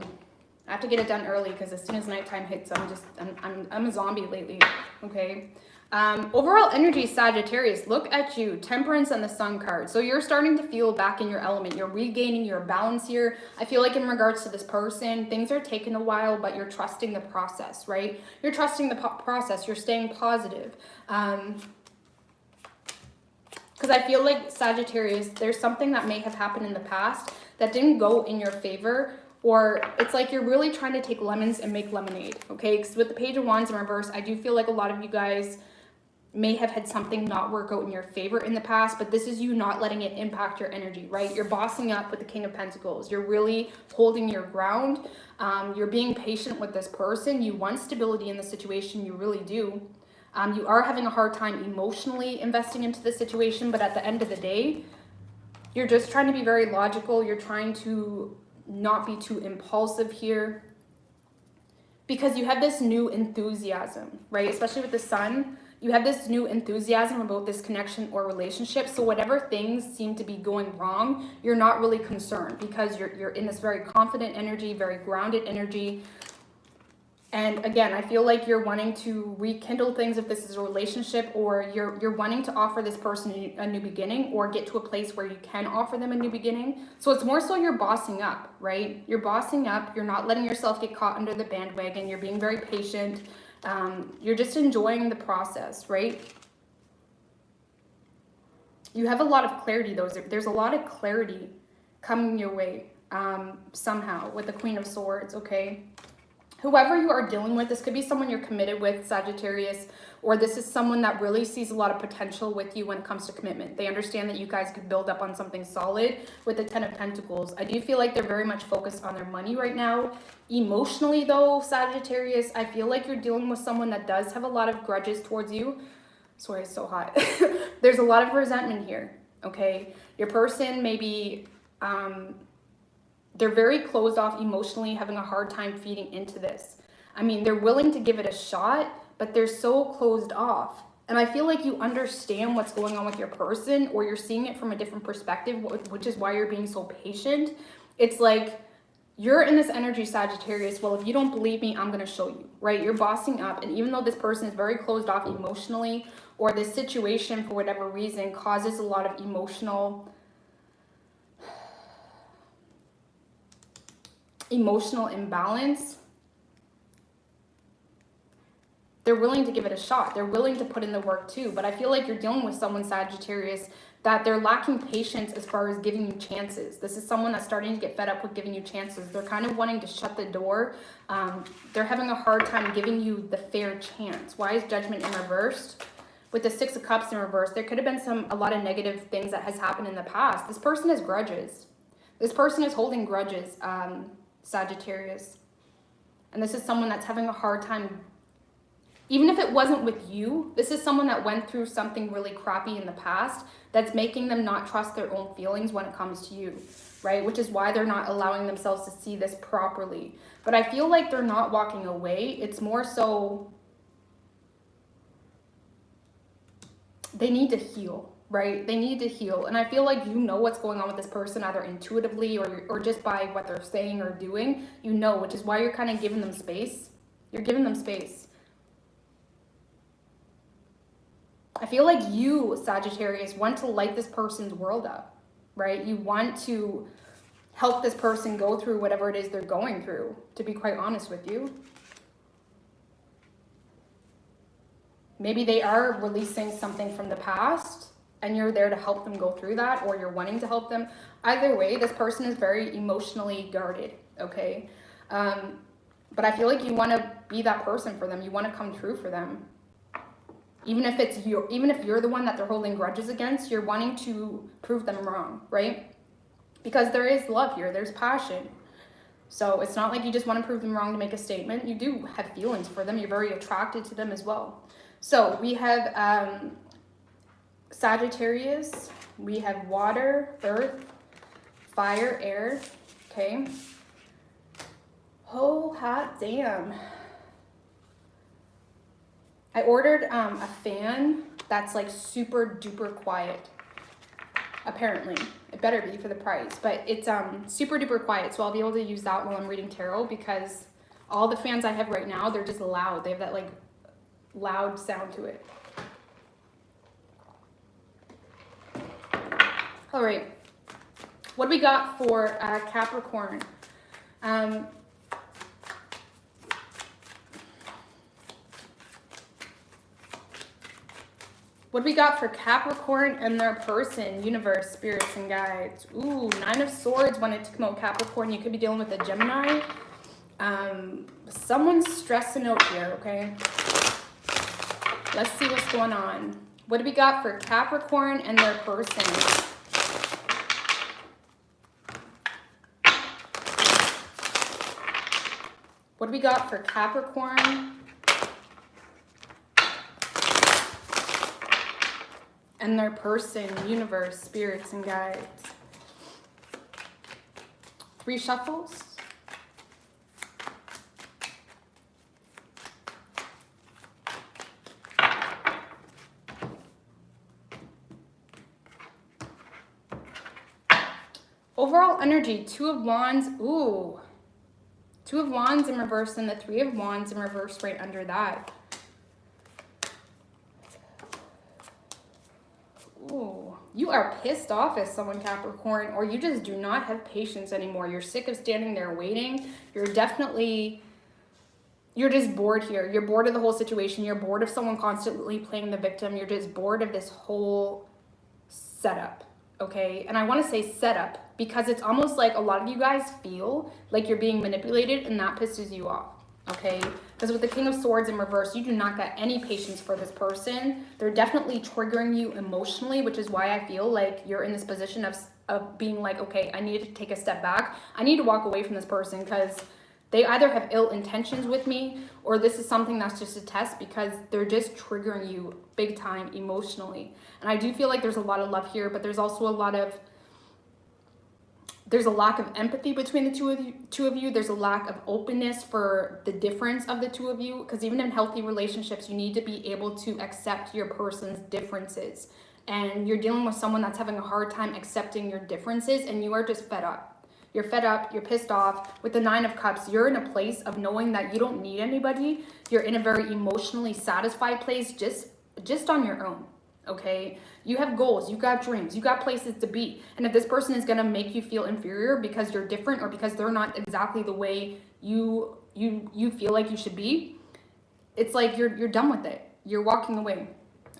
Speaker 1: I have to get it done early because as soon as nighttime hits, I'm a zombie lately. Okay. Overall energy, Sagittarius, look at you, Temperance and the Sun card. So you're starting to feel back in your element. You're regaining your balance here. I feel like in regards to this person, things are taking a while, but you're trusting the process, right? You're trusting the process. You're staying positive. Because I feel like Sagittarius, there's something that may have happened in the past that didn't go in your favor, or it's like you're really trying to take lemons and make lemonade, okay? Because with the Page of Wands in reverse, I do feel like a lot of you guys may have had something not work out in your favor in the past, but this is you not letting it impact your energy, right? You're bossing up with the King of Pentacles. You're really holding your ground. You're being patient with this person. You want stability in the situation, you really do. You are having a hard time emotionally investing into the situation, but at the end of the day, you're just trying to be very logical. You're trying to not be too impulsive here because you have this new enthusiasm, right? Especially with the Sun, you have this new enthusiasm about this connection or relationship. So whatever things seem to be going wrong, you're not really concerned because you're in this very confident energy, very grounded energy. And again, I feel like you're wanting to rekindle things if this is a relationship, or you're wanting to offer this person a new beginning, or get to a place where you can offer them a new beginning. So it's more so you're bossing up, right? You're bossing up. You're not letting yourself get caught under the bandwagon. You're being very patient. You're just enjoying the process, right? You have a lot of clarity, though. There's a lot of clarity coming your way somehow with the Queen of Swords, okay? Whoever you are dealing with, this could be someone you're committed with, Sagittarius, or this is someone that really sees a lot of potential with you when it comes to commitment. They understand that you guys could build up on something solid with the 10 of Pentacles. I do feel like they're very much focused on their money right now. Emotionally, though, Sagittarius, I feel like you're dealing with someone that does have a lot of grudges towards you. Sorry, it's so hot. There's a lot of resentment here, okay? Your person maybe... they're very closed off emotionally, having a hard time feeding into this. I mean, they're willing to give it a shot, but they're so closed off. And I feel like you understand what's going on with your person, or you're seeing it from a different perspective, which is why you're being so patient. It's like, you're in this energy, Sagittarius. Well, if you don't believe me, I'm going to show you, right? You're bossing up. And even though this person is very closed off emotionally, or this situation, for whatever reason, causes a lot of emotional imbalance, they're willing to give it a shot. They're willing to put in the work too. But I feel like you're dealing with someone, Sagittarius, that they're lacking patience as far as giving you chances. This is someone that's starting to get fed up with giving you chances. They're kind of wanting to shut the door. They're having a hard time giving you the fair chance. Why is Judgment in reverse? With the 6 of Cups in reverse, there could have been a lot of negative things that has happened in the past. This person has grudges. This person is holding grudges, Sagittarius. And this is someone that's having a hard time Even if it wasn't with you, this is someone that went through something really crappy in the past that's making them not trust their own feelings when it comes to you, right? Which is why they're not allowing themselves to see this properly. But I feel like they're not walking away. It's more so they need to heal, right? They need to heal. And I feel like you know what's going on with this person, either intuitively or just by what they're saying or doing, you know, which is why you're kind of giving them space. You're giving them space. I feel like you, Sagittarius, want to light this person's world up, right? You want to help this person go through whatever it is they're going through, to be quite honest with you. Maybe they are releasing something from the past and you're there to help them go through that, or you're wanting to help them. Either way, this person is very emotionally guarded, okay? But I feel like you want to be that person for them. You want to come through for them. Even if you're the one that they're holding grudges against, you're wanting to prove them wrong, right? Because there is love here, there's passion. So it's not like you just want to prove them wrong to make a statement. You do have feelings for them. You're very attracted to them as well. So we have Sagittarius, we have water, earth, fire, air, okay? Oh, hot damn. I ordered a fan that's like super duper quiet. Apparently, it better be for the price, but it's super duper quiet, so I'll be able to use that while I'm reading tarot, because all the fans I have right now, they're just loud. They have that like loud sound to it. All right, what do we got for Capricorn? What do we got for Capricorn and their person, universe, spirits, and guides? Ooh, 9 of Swords wanted to come out Capricorn. You could be dealing with a Gemini. Someone's stressing out here, okay? Let's see what's going on. What do we got for Capricorn and their person? What do we got for Capricorn and their person, universe, spirits, and guides? 3 shuffles. Overall energy, 2 of Wands. Ooh. 2 of Wands in reverse and the 3 of Wands in reverse right under that. Ooh, you are pissed off as someone, Capricorn, or you just do not have patience anymore. You're sick of standing there waiting. You're just bored here. You're bored of the whole situation. You're bored of someone constantly playing the victim. You're just bored of this whole setup, okay? And I want to say setup because it's almost like a lot of you guys feel like you're being manipulated, and that pisses you off, okay? Because with the King of Swords in reverse, you do not got any patience for this person. They're definitely triggering you emotionally, which is why I feel like you're in this position of being like, okay, I need to take a step back. I need to walk away from this person because they either have ill intentions with me, or this is something that's just a test because they're just triggering you big time emotionally. And I do feel like there's a lot of love here, but there's also there's a lack of empathy between the two of you. There's a lack of openness for the difference of the two of you, because even in healthy relationships, you need to be able to accept your person's differences. And you're dealing with someone that's having a hard time accepting your differences, and you are just fed up. You're fed up, you're pissed off. With the 9 of Cups, you're in a place of knowing that you don't need anybody. You're in a very emotionally satisfied place just on your own, okay? You have goals, you got dreams, you got places to be. And if this person is gonna make you feel inferior because you're different or because they're not exactly the way you feel like you should be, it's like you're done with it. You're walking away,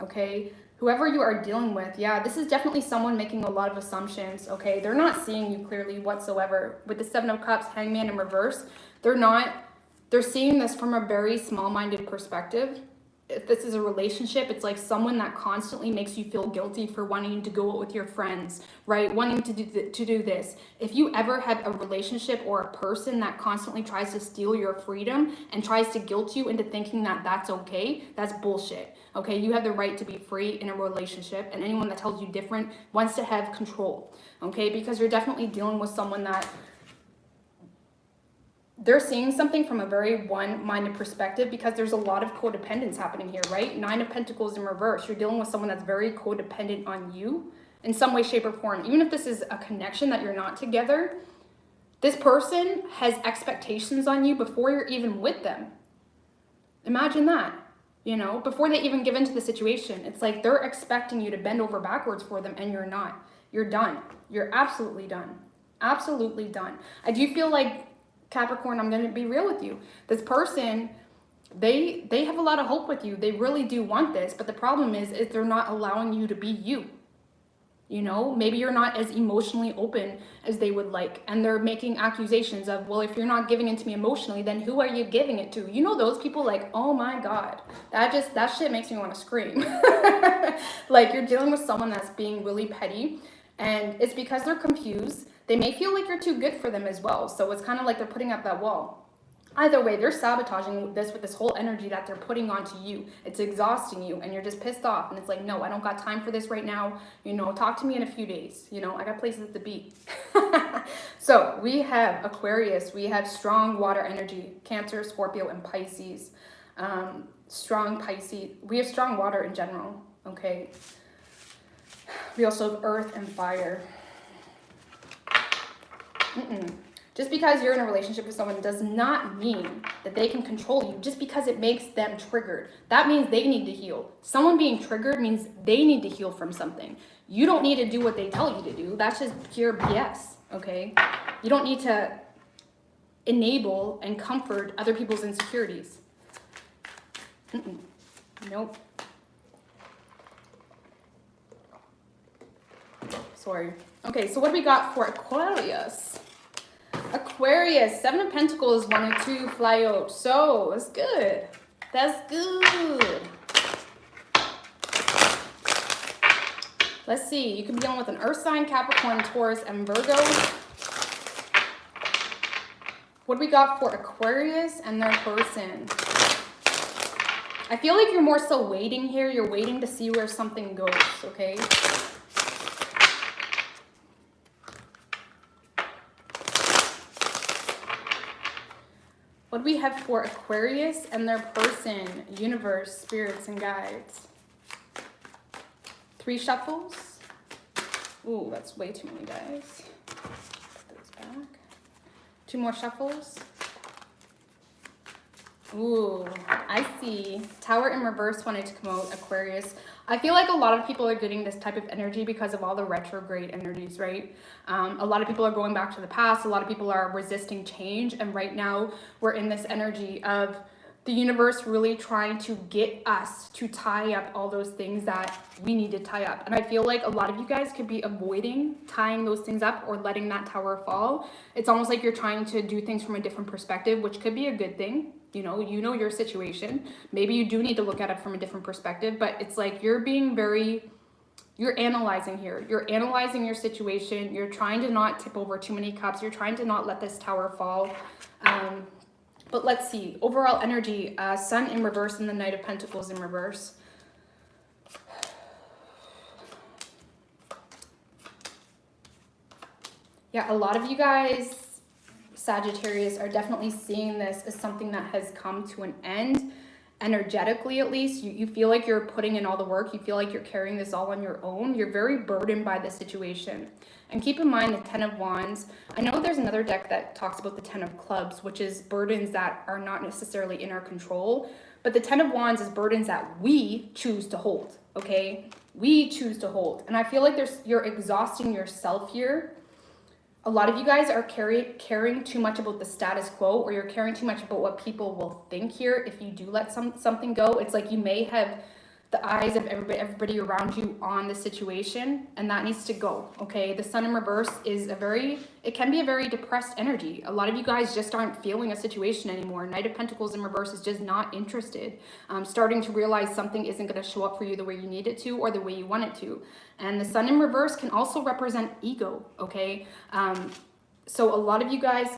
Speaker 1: okay? Whoever you are dealing with, yeah, this is definitely someone making a lot of assumptions, okay? They're not seeing you clearly whatsoever. With the 7 of Cups, Hanged Man in reverse, they're seeing this from a very small-minded perspective, if this is a relationship, it's like someone that constantly makes you feel guilty for wanting to go out with your friends, right? Wanting to do this. If you ever have a relationship or a person that constantly tries to steal your freedom and tries to guilt you into thinking that that's okay, that's bullshit. Okay, you have the right to be free in a relationship, and anyone that tells you different wants to have control. Okay, because you're definitely dealing with someone that they're seeing something from a very one-minded perspective, because there's a lot of codependence happening here, right? 9 of Pentacles in reverse. You're dealing with someone that's very codependent on you in some way, shape, or form. Even if this is a connection that you're not together, this person has expectations on you before you're even with them. Imagine that, you know, before they even give into the situation. It's like they're expecting you to bend over backwards for them, and you're not. You're done. You're absolutely done. Absolutely done. I do feel like, Capricorn, I'm going to be real with you. This person, they have a lot of hope with you. They really do want this, but the problem is they're not allowing you to be you. You know, maybe you're not as emotionally open as they would like, and they're making accusations of, well, if you're not giving it to me emotionally, then who are you giving it to? You know, those people, like, oh my God, that shit makes me want to scream. Like, you're dealing with someone that's being really petty, and it's because they're confused. They may feel like you're too good for them as well. So it's kind of like they're putting up that wall. Either way, they're sabotaging this with this whole energy that they're putting onto you. It's exhausting you, and you're just pissed off. And it's like, no, I don't got time for this right now. You know, talk to me in a few days. You know, I got places to be. So we have Aquarius. We have strong water energy. Cancer, Scorpio, and Pisces. Strong Pisces. We have strong water in general. Okay. We also have earth and fire. Just because you're in a relationship with someone does not mean that they can control you just because it makes them triggered. That means they need to heal. Someone being triggered means they need to heal from something. You don't need to do what they tell you to do. That's just pure BS, okay? You don't need to enable and comfort other people's insecurities. Nope. Sorry. Okay, so what do we got for Aquarius? Aquarius, 7 of Pentacles, 1 and 2, fly out. So, that's good. That's good. Let's see. You can be dealing with an earth sign, Capricorn, Taurus, and Virgo. What do we got for Aquarius and their person? I feel like you're more so waiting here. You're waiting to see where something goes, okay? What do we have for Aquarius and their person, universe, spirits, and guides? 3 shuffles. Ooh, that's way too many, guys. Put those back. 2 more shuffles. Ooh, I see. Tower in reverse wanted to come out, Aquarius. I feel like a lot of people are getting this type of energy because of all the retrograde energies, right? A lot of people are going back to the past. A lot of people are resisting change. And right now we're in this energy of the universe really trying to get us to tie up all those things that we need to tie up. And I feel like a lot of you guys could be avoiding tying those things up or letting that tower fall. It's almost like you're trying to do things from a different perspective, which could be a good thing. You know your situation. Maybe you do need to look at it from a different perspective, but it's like you're analyzing here. You're analyzing your situation. You're trying to not tip over too many cups. You're trying to not let this tower fall. But let's see. Overall energy, Sun in reverse and the Knight of Pentacles in reverse. Yeah, a lot of you guys, Sagittarius, are definitely seeing this as something that has come to an end, energetically at least. You feel like you're putting in all the work. You feel like you're carrying this all on your own. You're very burdened by the situation. And keep in mind the 10 of Wands. I know there's another deck that talks about the 10 of Clubs, which is burdens that are not necessarily in our control. But the 10 of Wands is burdens that we choose to hold, okay? We choose to hold. And I feel like you're exhausting yourself here. A lot of you guys are caring too much about the status quo, or you're caring too much about what people will think here if you do let something go. It's like you may have the eyes of everybody around you on the situation, and that needs to go, okay? The Sun in reverse is it can be a very depressed energy. A lot of you guys just aren't feeling a situation anymore. Knight of Pentacles in reverse is just not interested. Starting to realize something isn't going to show up for you the way you need it to or the way you want it to. And the Sun in reverse can also represent ego, okay? So a lot of you guys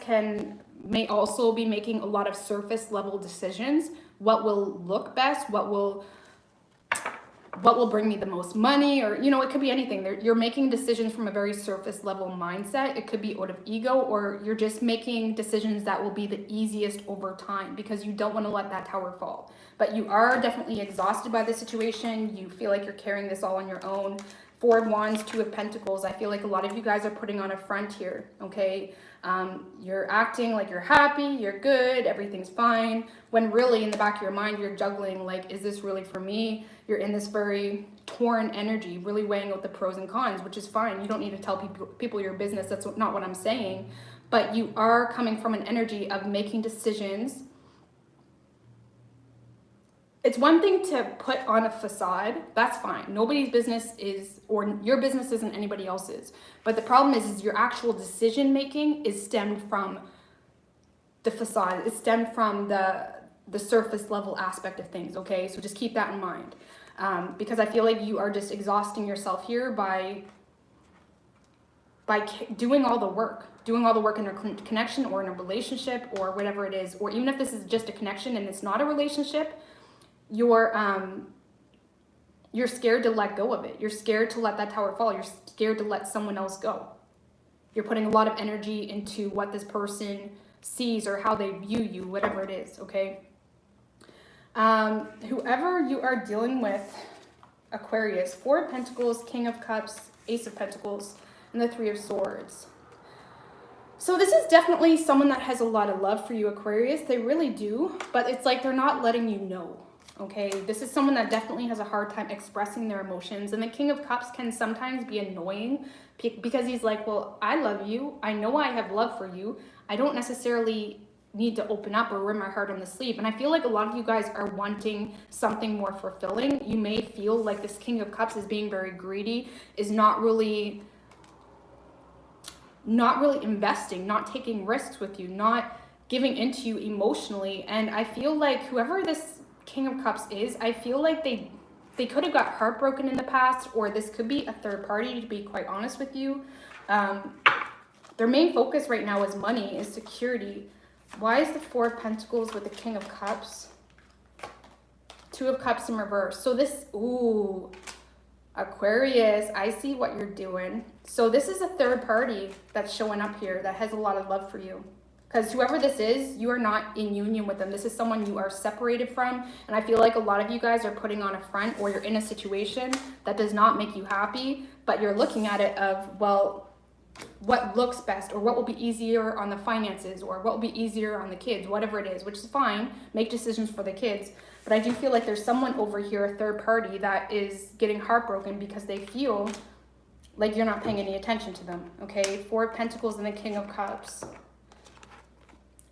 Speaker 1: may also be making a lot of surface level decisions. What will look best? What will bring me the most money? Or, you know, it could be anything. You're making decisions from a very surface level mindset. It could be out of ego, or you're just making decisions that will be the easiest over time because you don't want to let that tower fall. But you are definitely exhausted by the situation. You feel like you're carrying this all on your own. Four of Wands, Two of Pentacles. I feel like a lot of you guys are putting on a front here, okay? You're acting like you're happy, you're good, everything's fine, when really in the back of your mind, you're juggling like, is this really for me? You're in this very torn energy, really weighing out the pros and cons, which is fine. You don't need to tell people your business. That's not what I'm saying. But you are coming from an energy of making decisions. It's one thing to put on a facade, that's fine. Nobody's business is, or your business isn't anybody else's. But the problem is your actual decision making is stemmed from the facade. It's stemmed from the surface level aspect of things, okay? So just keep that in mind. Because I feel like you are just exhausting yourself here by doing all the work. Doing all the work in a connection or in a relationship or whatever it is. Or even if this is just a connection and it's not a relationship, you're scared to let go of it. You're scared to let that tower fall. You're scared to let someone else go. You're putting a lot of energy into what this person sees or how they view you, whatever it is, okay? Whoever you are dealing with, Aquarius, Four of Pentacles, King of Cups, Ace of Pentacles, and the Three of Swords. So this is definitely someone that has a lot of love for you, Aquarius. They really do, but it's like they're not letting you know. Okay, this is someone that definitely has a hard time expressing their emotions. And the King of Cups can sometimes be annoying because he's like, well, I love you. I know I have love for you. I don't necessarily need to open up or wear my heart on the sleeve. And I feel like a lot of you guys are wanting something more fulfilling. You may feel like this King of Cups is being very greedy, is not really investing, not taking risks with you, not giving into you emotionally. And I feel like whoever this King of Cups is, I feel like they could have got heartbroken in the past, or this could be a third party, to be quite honest with you. Their main focus right now is money, is security. Why is the Four of Pentacles with the King of Cups? Two of Cups in reverse. So this, ooh, Aquarius, I see what you're doing. So this is a third party that's showing up here that has a lot of love for you. Because whoever this is, you are not in union with them. This is someone you are separated from. And I feel like a lot of you guys are putting on a front, or you're in a situation that does not make you happy, but you're looking at it of, well, what looks best, or what will be easier on the finances, or what will be easier on the kids, whatever it is, which is fine. Make decisions for the kids. But I do feel like there's someone over here, a third party, that is getting heartbroken because they feel like you're not paying any attention to them, okay? Four of Pentacles and the King of Cups.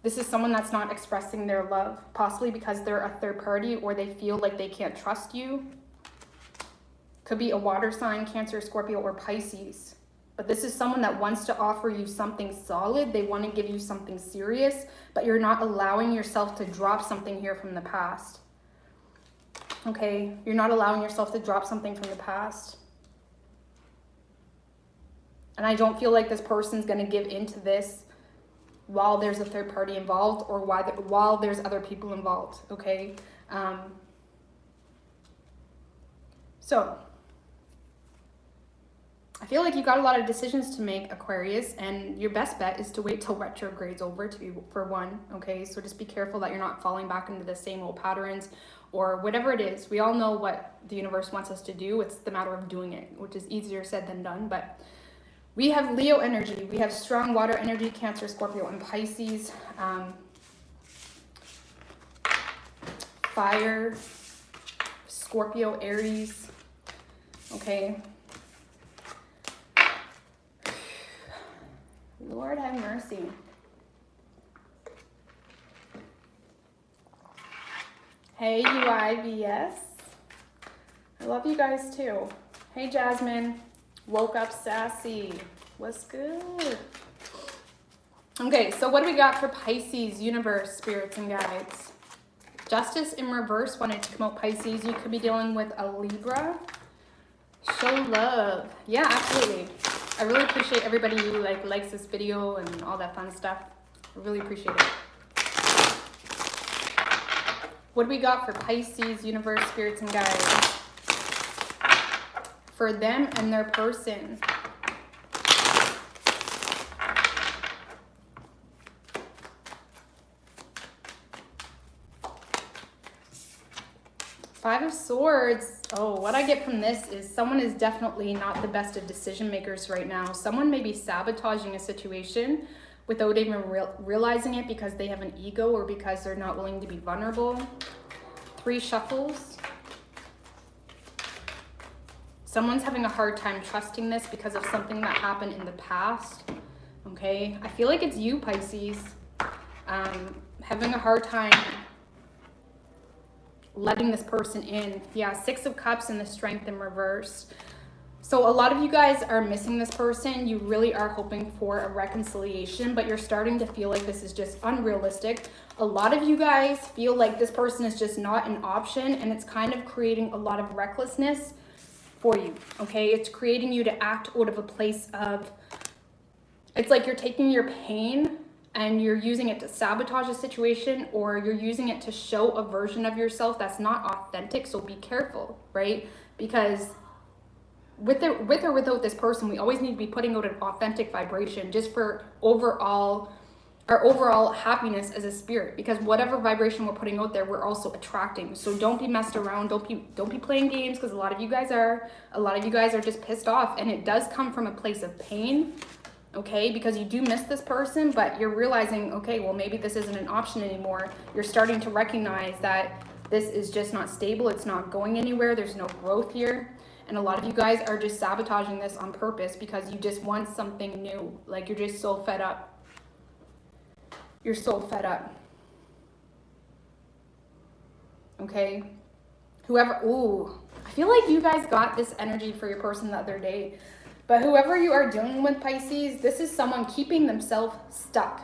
Speaker 1: This is someone that's not expressing their love, possibly because they're a third party, or they feel like they can't trust you. Could be a water sign, Cancer, Scorpio, or Pisces. But this is someone that wants to offer you something solid. They want to give you something serious, but you're not allowing yourself to drop something here from the past. Okay, you're not allowing yourself to drop something from the past. And I don't feel like this person's going to give into this while there's a third party involved, or while there's other people involved, okay? So I feel like you got a lot of decisions to make, Aquarius, and your best bet is to wait till retrograde's over, for one, okay? So just be careful that you're not falling back into the same old patterns or whatever it is. We all know what the universe wants us to do. It's the matter of doing it, which is easier said than done. But we have Leo energy. We have strong water energy, Cancer, Scorpio, and Pisces. Fire, Scorpio, Aries. Okay. Lord have mercy. Hey, UIVS. I love you guys too. Hey, Jasmine. Woke up sassy. What's good? Okay, so what do we got for Pisces, universe, spirits, and guides? Justice in reverse wanted to come out, Pisces. You could be dealing with a Libra. Show love. Yeah, absolutely. I really appreciate everybody who likes this video and all that fun stuff. I really appreciate it. What do we got for Pisces, universe, spirits, and guides? For them and their person. Five of Swords. Oh, what I get from this is someone is definitely not the best of decision makers right now. Someone may be sabotaging a situation without even realizing it because they have an ego or because they're not willing to be vulnerable. Three shuffles. Someone's having a hard time trusting this because of something that happened in the past. Okay, I feel like it's you, Pisces, having a hard time letting this person in. Yeah, Six of Cups and the Strength in reverse. So a lot of you guys are missing this person. You really are hoping for a reconciliation, but you're starting to feel like this is just unrealistic. A lot of you guys feel like this person is just not an option, and it's kind of creating a lot of recklessness for you, okay? It's creating you to act out of a place of, it's like you're taking your pain and you're using it to sabotage a situation, or you're using it to show a version of yourself that's not authentic. So be careful, right? Because with or without this person, we always need to be putting out an authentic vibration just for our overall happiness as a spirit, because whatever vibration we're putting out there, we're also attracting. So don't be messed around. Don't be playing games, because a lot of you guys are just pissed off, and it does come from a place of pain. Okay, because you do miss this person, but you're realizing, okay, well, maybe this isn't an option anymore. You're starting to recognize that this is just not stable. It's not going anywhere. There's no growth here. And a lot of you guys are just sabotaging this on purpose because you just want something new. Like, you're just so fed up. You're so fed up. Okay? Ooh, I feel like you guys got this energy for your person the other day. But whoever you are dealing with, Pisces, this is someone keeping themselves stuck.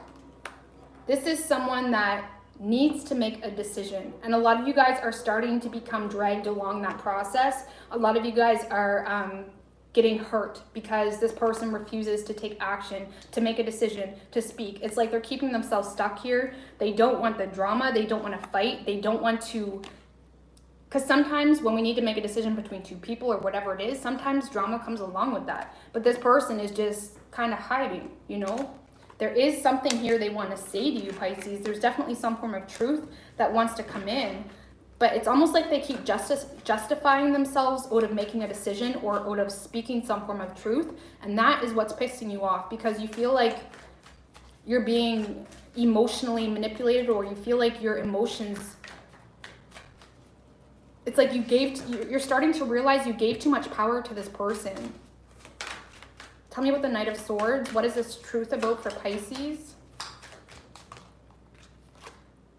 Speaker 1: This is someone that needs to make a decision. And a lot of you guys are starting to become dragged along that process. A lot of you guys are getting hurt because this person refuses to take action, to make a decision, to speak. It's like they're keeping themselves stuck here. They don't want the drama. They don't want to fight. They don't want to... Because sometimes when we need to make a decision between two people or whatever it is, sometimes drama comes along with that. But this person is just kind of hiding, you know? There is something here they want to say to you, Pisces. There's definitely some form of truth that wants to come in. But it's almost like they keep justifying themselves out of making a decision or out of speaking some form of truth. And that is what's pissing you off, because you feel like you're being emotionally manipulated, or you feel like your emotions... It's like you're starting to realize you gave too much power to this person. Tell me about the Knight of Swords. What is this truth about for Pisces?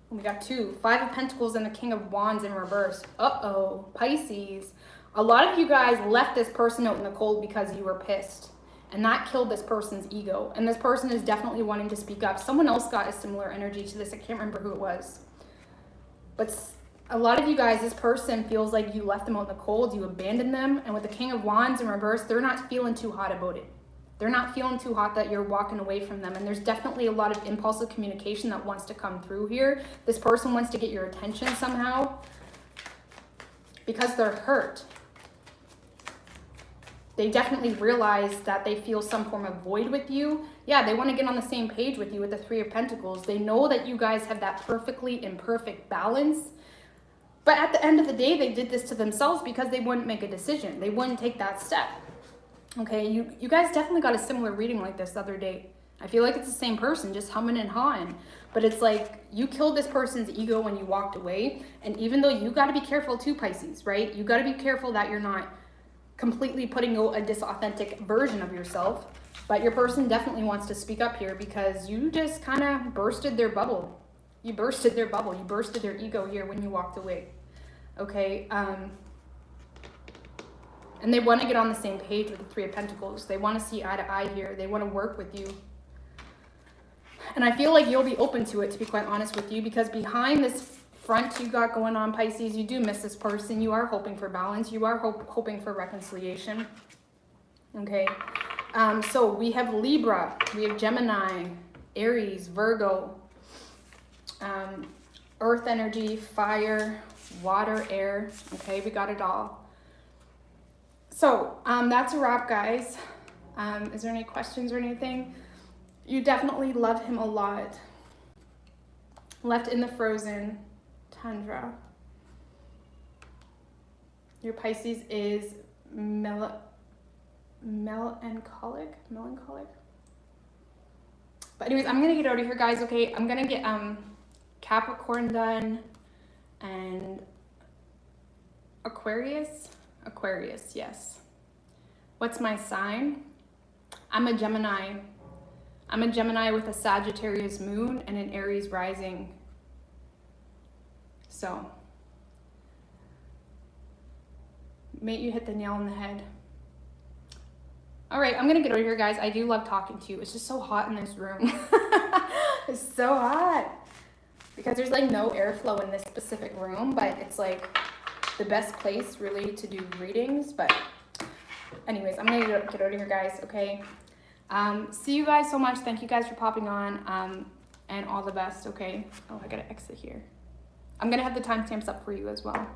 Speaker 1: We got two. Five of Pentacles and the King of Wands in reverse. Uh-oh, Pisces. A lot of you guys left this person out in the cold because you were pissed. And that killed this person's ego. And this person is definitely wanting to speak up. Someone else got a similar energy to this. I can't remember who it was. But a lot of you guys, this person feels like you left them out in the cold, you abandoned them, and with the King of Wands in reverse, they're not feeling too hot about it. They're not feeling too hot that you're walking away from them, and there's definitely a lot of impulsive communication that wants to come through here. This person wants to get your attention somehow because they're hurt. They definitely realize that they feel some form of void with you. Yeah, they want to get on the same page with you with the Three of Pentacles. They know that you guys have that perfectly imperfect balance. But at the end of the day, they did this to themselves because they wouldn't make a decision. They wouldn't take that step. Okay, you guys definitely got a similar reading like this the other day. I feel like it's the same person, just humming and hawing. But it's like you killed this person's ego when you walked away. And even though you got to be careful too, Pisces, right? You got to be careful that you're not completely putting out a disauthentic version of yourself. But your person definitely wants to speak up here because you just kind of bursted their bubble. You bursted their bubble. You bursted their ego here when you walked away. Okay. And they want to get on the same page with the Three of Pentacles. They want to see eye to eye here. They want to work with you. And I feel like you'll be open to it, to be quite honest with you, because behind this front you got going on, Pisces, you do miss this person. You are hoping for balance. You are hoping for reconciliation. Okay. So we have Libra, we have Gemini, Aries, Virgo, earth energy, fire, water, air. Okay, we got it all. So that's a wrap, guys. Is there any questions or anything? You definitely love him a lot. Left in the frozen tundra. Your Pisces is melancholic. But anyways, I'm gonna get out of here, guys. Okay, I'm gonna get Capricorn done and Aquarius, yes. What's my sign? I'm a Gemini. I'm a Gemini with a Sagittarius moon and an Aries rising. So, mate, you hit the nail on the head. All right, I'm gonna get out of here, guys. I do love talking to you. It's just so hot in this room. It's so hot because there's like no airflow in this specific room, but it's like the best place really to do readings. But anyways, I'm gonna get out of here, guys. Okay. See you guys so much. Thank you guys for popping on. And all the best. Okay. Oh, I gotta exit here. I'm gonna have the timestamps up for you as well.